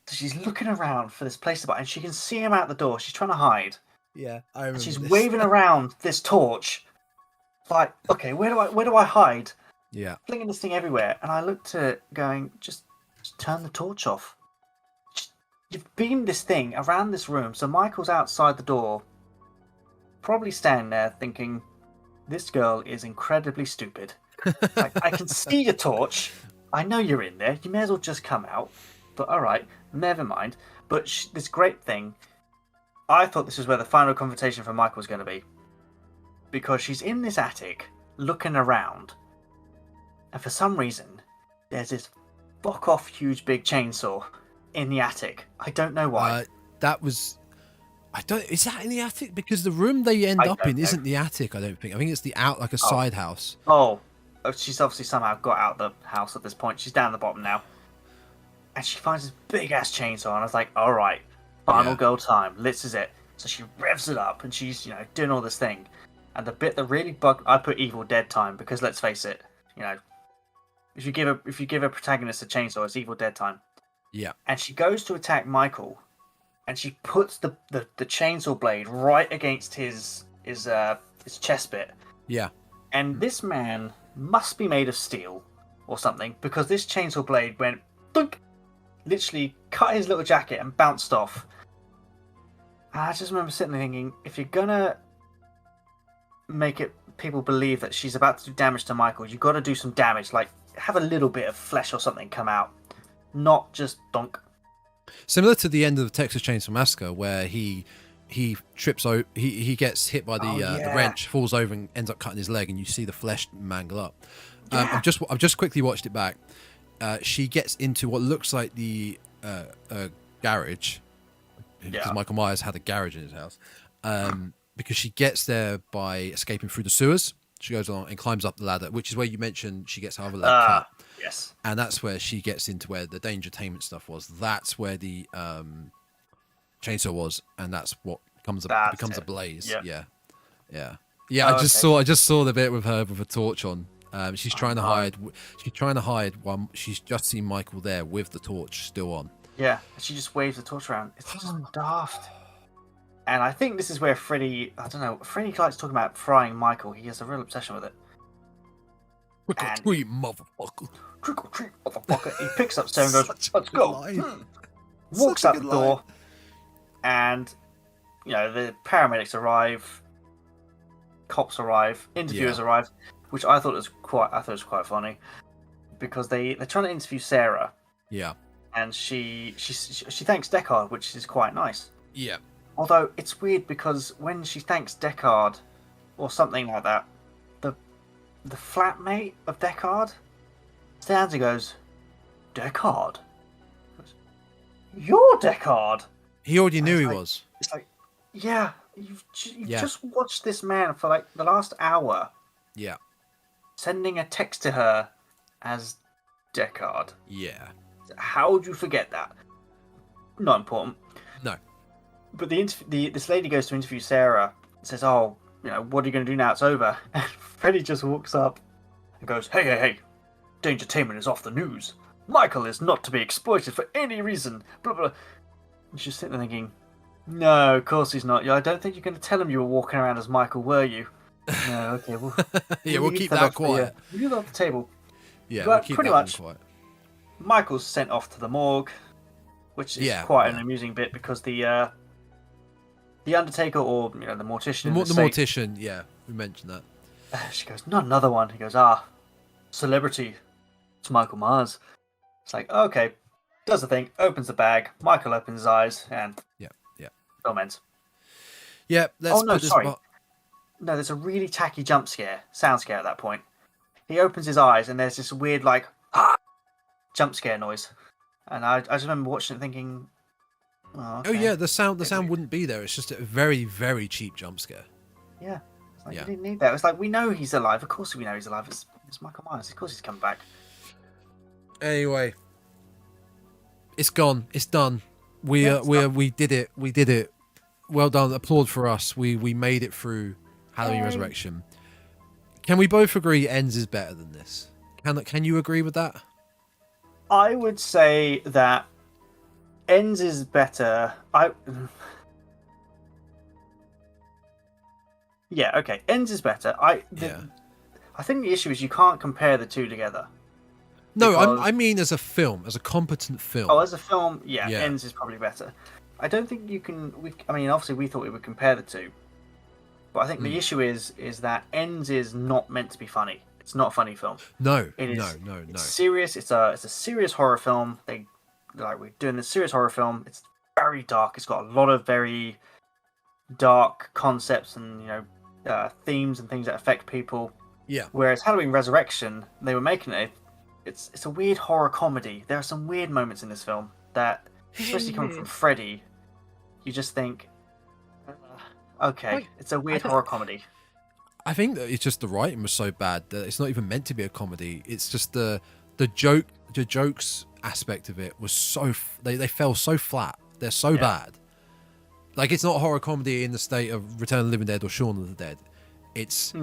So she's looking around for this place to buy, and she can see him out the door. She's trying to hide. Yeah, I remember. And she's this. waving around this torch. Like, okay, where do I hide? Yeah. Flinging this thing everywhere. And I looked at it going, just turn the torch off. You've beamed this thing around this room, so Michael's outside the door, probably standing there thinking, this girl is incredibly stupid. Like, I can see your torch. I know you're in there. You may as well just come out. But alright, never mind. But this great thing, I thought this was where the final confrontation for Michael was going to be. Because she's in this attic, looking around. And for some reason, there's this fuck-off huge big chainsaw in the attic. I don't know why. Is that in the attic? Because the room they end up in know. isn't the attic, I don't think. I think it's a side house. Oh, she's obviously somehow got out of the house at this point. She's down the bottom now. And she finds this big-ass chainsaw, and I was like, alright, final girl time. This is it. So she revs it up, and she's, doing all this thing. And the bit that really bugged... I put Evil Dead time, because let's face it, if you give a protagonist a chainsaw, it's Evil Dead time. Yeah. And she goes to attack Michael, and she puts the chainsaw blade right against his chest bit. Yeah. And this man must be made of steel or something, because this chainsaw blade went thunk, literally cut his little jacket and bounced off. And I just remember sitting there thinking, if you're gonna make people believe that she's about to do damage to Michael, you've got to do some damage, like have a little bit of flesh or something come out, not just donk. Similar to the end of the Texas Chainsaw Massacre, where he he trips over. He gets hit by the wrench, falls over, and ends up cutting his leg, and you see the flesh mangle up. I've just quickly watched it back. She gets into what looks like the garage, because Michael Myers had a garage in his house. Because she gets there by escaping through the sewers. She goes along and climbs up the ladder, which is where you mentioned she gets her other leg cut. Yes. And that's where she gets into where the Dangertainment stuff was. That's where the chainsaw was, and that's what becomes a blaze. Yeah. I just saw the bit with her with a torch on. She's trying to hide. She's trying to hide while she's just seen Michael there with the torch still on. Yeah, she just waves the torch around. It's just daft. And I think this is where Freddy likes talking about frying Michael. He has a real obsession with it. Trick or treat, motherfucker. Trick or treat, motherfucker. He picks up Sarah and goes, let's go. Walks out the door. And, the paramedics arrive. Cops arrive. Interviewers arrive. Which I thought was quite funny. Because they're trying to interview Sarah. Yeah. And she thanks Deckard, which is quite nice. Yeah. Although it's weird because when she thanks Deckard or something like that, the flatmate of Deckard stands and goes, Deckard? You're Deckard? He already knew he was. It's like, yeah, you've just watched this man for like the last hour. Yeah. Sending a text to her as Deckard. Yeah. How would you forget that? Not important. No. But this lady goes to interview Sarah and says, "Oh, what are you going to do now? It's over." And Freddy just walks up and goes, "Hey, Dangertainment is off the news. Michael is not to be exploited for any reason. Blah blah." And she's sitting there thinking, "No, of course he's not. I don't think you're going to tell him you were walking around as Michael, were you?" No, okay, well, we'll keep that quiet. We'll leave that off the table. Yeah, but we'll keep pretty that much, quiet. Michael's sent off to the morgue, which is quite an amusing bit because the Undertaker or the mortician. The mortician, yeah, we mentioned that. She goes, "Not another one." He goes, "Celebrity. It's Michael Myers." It's like, okay, does the thing, opens the bag. Michael opens his eyes, and film ends. Yeah, let's put this. Sorry. No, there's a really tacky sound scare at that point. He opens his eyes, and there's this weird jump scare noise, and I just remember watching it thinking, oh yeah, the sound wouldn't be there. It's just a very, very cheap jump scare. Yeah, it's like, you didn't need that. It's like, we know he's alive. Of course we know he's alive. It's Michael Myers. Of course he's coming back. Anyway, it's gone. It's done. We did it. We did it. Well done. Applaud for us. We made it through Halloween Resurrection. Can we both agree Ends is better than this? Can you agree with that? I would say that Ends is better. Yeah, okay. Ends is better. I think the issue is you can't compare the two together. No, I mean as a film, as a competent film. Oh, as a film, Ends is probably better. I don't think you can. Obviously, we thought we would compare the two, but I think the issue is that Ends is not meant to be funny. It's not a funny film. No. It's serious. It's a serious horror film. We're doing this serious horror film. It's very dark. It's got a lot of very dark concepts and themes and things that affect people. Yeah. Whereas Halloween Resurrection, they were making it. It's a weird horror comedy. There are some weird moments in this film that, especially coming from Freddy, you just think, okay, it's a weird horror comedy. I think that it's just the writing was so bad that it's not even meant to be a comedy. It's just the jokes aspect of it was they fell so flat. They're so bad. Like, it's not a horror comedy in the state of Return of the Living Dead or Shaun of the Dead. It's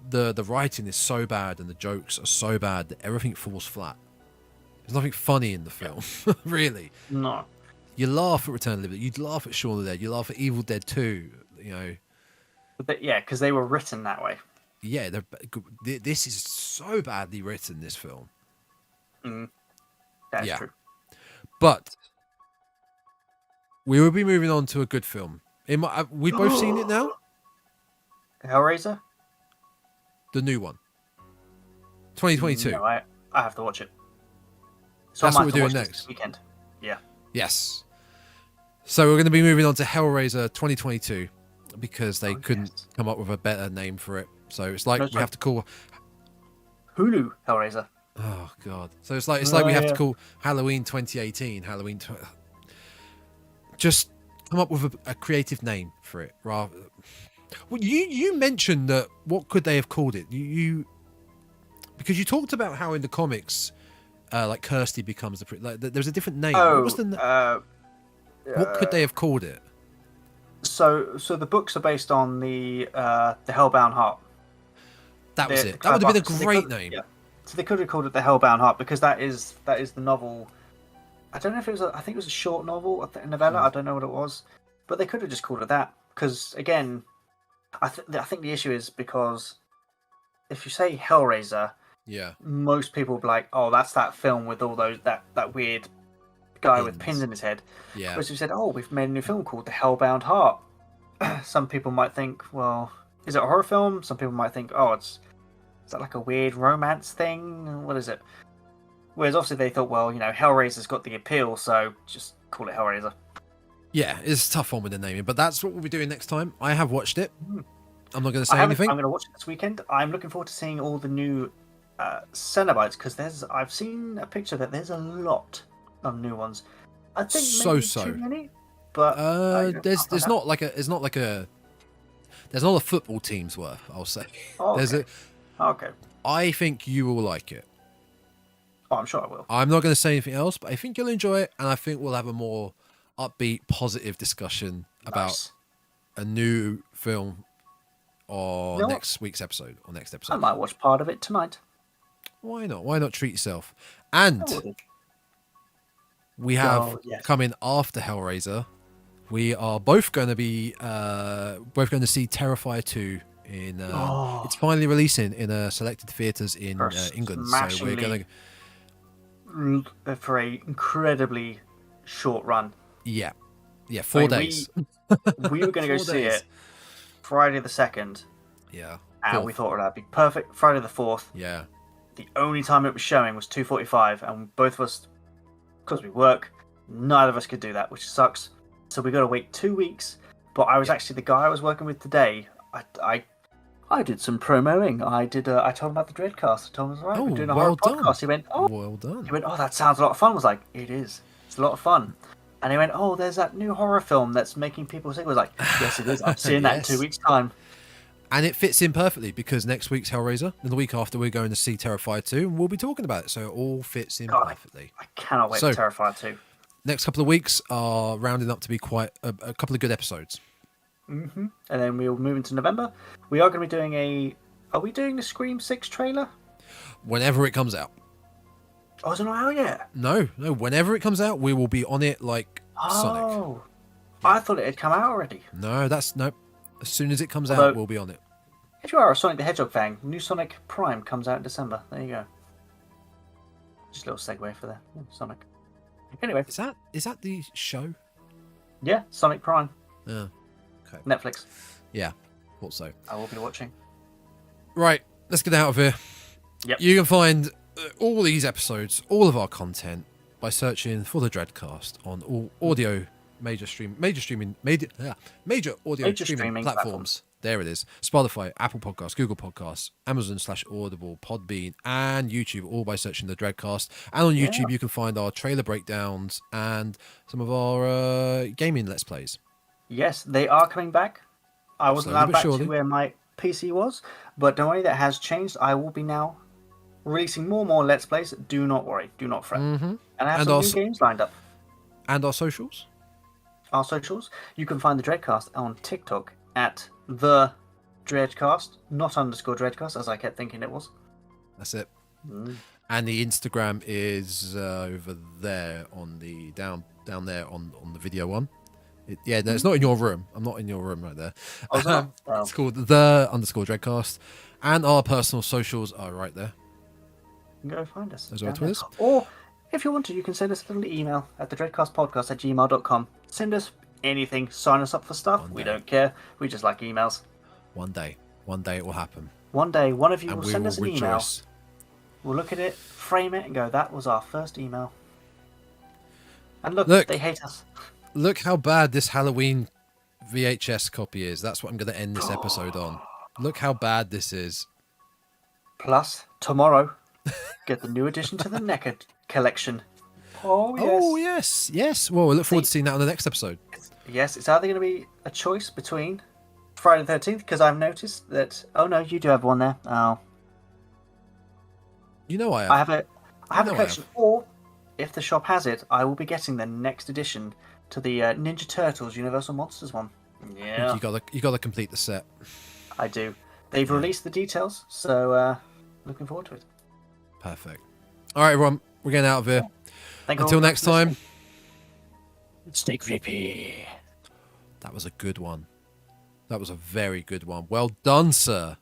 the writing is so bad and the jokes are so bad that everything falls flat. There's nothing funny in the film, really. No. You laugh at Return of the Living Dead. You'd laugh at Shaun of the Dead. You laugh at Evil Dead 2. But because they were written that way. Yeah, this is so badly written, this film. That's true. But we will be moving on to a good film. We've both seen it now? Hellraiser? The new one. 2022. No, I have to watch it. So that's what we're doing next this weekend. Yeah. Yes. So we're going to be moving on to Hellraiser 2022 because they couldn't come up with a better name for it. So it's like we have to call Hulu Hellraiser. Oh god! So it's like we have to call Halloween 2018 Halloween. Just come up with a creative name for it. Rather, well, you mentioned that. What could they have called it? You because you talked about how in the comics, like Kirsty becomes there's a different name. Oh, what was what could they have called it? So the books are based on the Hellbound Heart. That was it. That would have been a great name. Yeah. So they could have called it the Hellbound Heart because that is the novel. I don't know if it was. I think it was a short novel, a novella. I don't know what it was, but they could have just called it that. Because again, I think the issue is because if you say Hellraiser, most people will be like, "Oh, that's that film with all those that weird guy with pins in his head." Yeah. Whereas if you said, "Oh, we've made a new film called The Hellbound Heart," some people might think, "Well, is it a horror film?" Some people might think, "Oh, is that like a weird romance thing? What is it?" Whereas obviously they thought, well, Hellraiser's got the appeal, so just call it Hellraiser. Yeah, it's a tough one with the naming, but that's what we'll be doing next time. I have watched it. I'm not going to say anything. I'm going to watch it this weekend. I'm looking forward to seeing all the new Cenobites because I've seen a picture that there's a lot of new ones. I think maybe too many, but there's not a football team's worth. I'll say. Oh, okay. I think you will like it. Oh, I'm sure I will. I'm not going to say anything else, but I think you'll enjoy it, and I think we'll have a more upbeat, positive discussion about a new film on next week's episode or next episode. I might watch part of it tonight. Why not? Why not treat yourself? And we have coming after Hellraiser. We are both going to be see Terrifier 2 in. It's finally releasing in selected theaters in England, so we're going to. For a incredibly short run. Yeah, 4 days. We were going to go see it Friday the 2nd. Yeah, and we thought that'd be perfect. Friday the 4th. Yeah. The only time it was showing was 2:45, and both of us, because we work, neither of us could do that, which sucks. So we got to wait 2 weeks. But I was actually the guy I was working with today. I did some promoing. I told him about the Dreadcast. I told him, we're doing a horror podcast. He went, well done. He went, that sounds a lot of fun. I was like, it is. It's a lot of fun. And he went, there's that new horror film that's making people sick. I was like, yes, it is. I'm seeing that in 2 weeks' time. And it fits in perfectly because next week's Hellraiser, and the week after we're going to see Terrifier 2, and we'll be talking about it. So it all fits in perfectly. I cannot wait for Terrifier 2. Next couple of weeks are rounding up to be quite a couple of good episodes. Mm-hmm. And then we'll move into November. We are going to be doing Are we doing the Scream 6 trailer? Whenever it comes out. Oh, is it not out yet? No. Whenever it comes out, we will be on it like Sonic. Oh, I thought it had come out already. No, nope. As soon as it comes out, we'll be on it. If you are a Sonic the Hedgehog fan, new Sonic Prime comes out in December. There you go. Just a little segue for there. Sonic. Anyway. Is that the show? Yeah, Sonic Prime. Yeah. Okay. Netflix. Yeah, thought so. I will be watching. Right, let's get out of here. Yep. You can find all these episodes, all of our content, by searching for the Dreadcast on all audio major audio streaming platforms. There it is. Spotify, Apple Podcasts, Google Podcasts, Amazon/Audible, Podbean, and YouTube, all by searching the Dreadcast. And on YouTube, you can find our trailer breakdowns and some of our gaming Let's Plays. Yes, they are coming back. I wasn't allowed back to where my PC was, but don't worry, that has changed. I will be now releasing more and more Let's Plays. Do not worry. Do not fret. Mm-hmm. And I have some new games lined up. And our socials? Our socials? You can find the Dreadcast on TikTok at the Dreadcast, not _Dreadcast, as I kept thinking it was. That's it. And the Instagram is over there on the down there on the video one. It's not in your room. I'm not in your room right there. It's called the _Dreadcast, and our personal socials are right there. You can go find us. Those are our Twitters. Or if you want to, you can send us a little email at thedreadcastpodcast@gmail.com. Send us anything. Sign us up for stuff. We don't care. We just like emails. One day it will happen. One day, one of you will send us an rejoice. email. We'll look at it, frame it, and go, that was our first email. And look, they hate us. Look how bad this Halloween VHS copy is. That's what I'm going to end this episode on. Look how bad this is. Plus, tomorrow, get the new addition to the NECA collection. Oh, yes. Oh, yes. Yes. Well, I look forward to seeing that on the next episode. Yes, it's either going to be a choice between Friday the 13th, because I've noticed that... Oh, no, you do have one there. Oh. You know I have. I have a collection. Or, if the shop has it, I will be getting the next addition to the Ninja Turtles Universal Monsters one. Yeah. You got to complete the set. I do. They've released the details, so looking forward to it. Perfect. All right, everyone. We're getting out of here. Until next time. Stay creepy. That was a good one. That was a very good one. Well done, sir.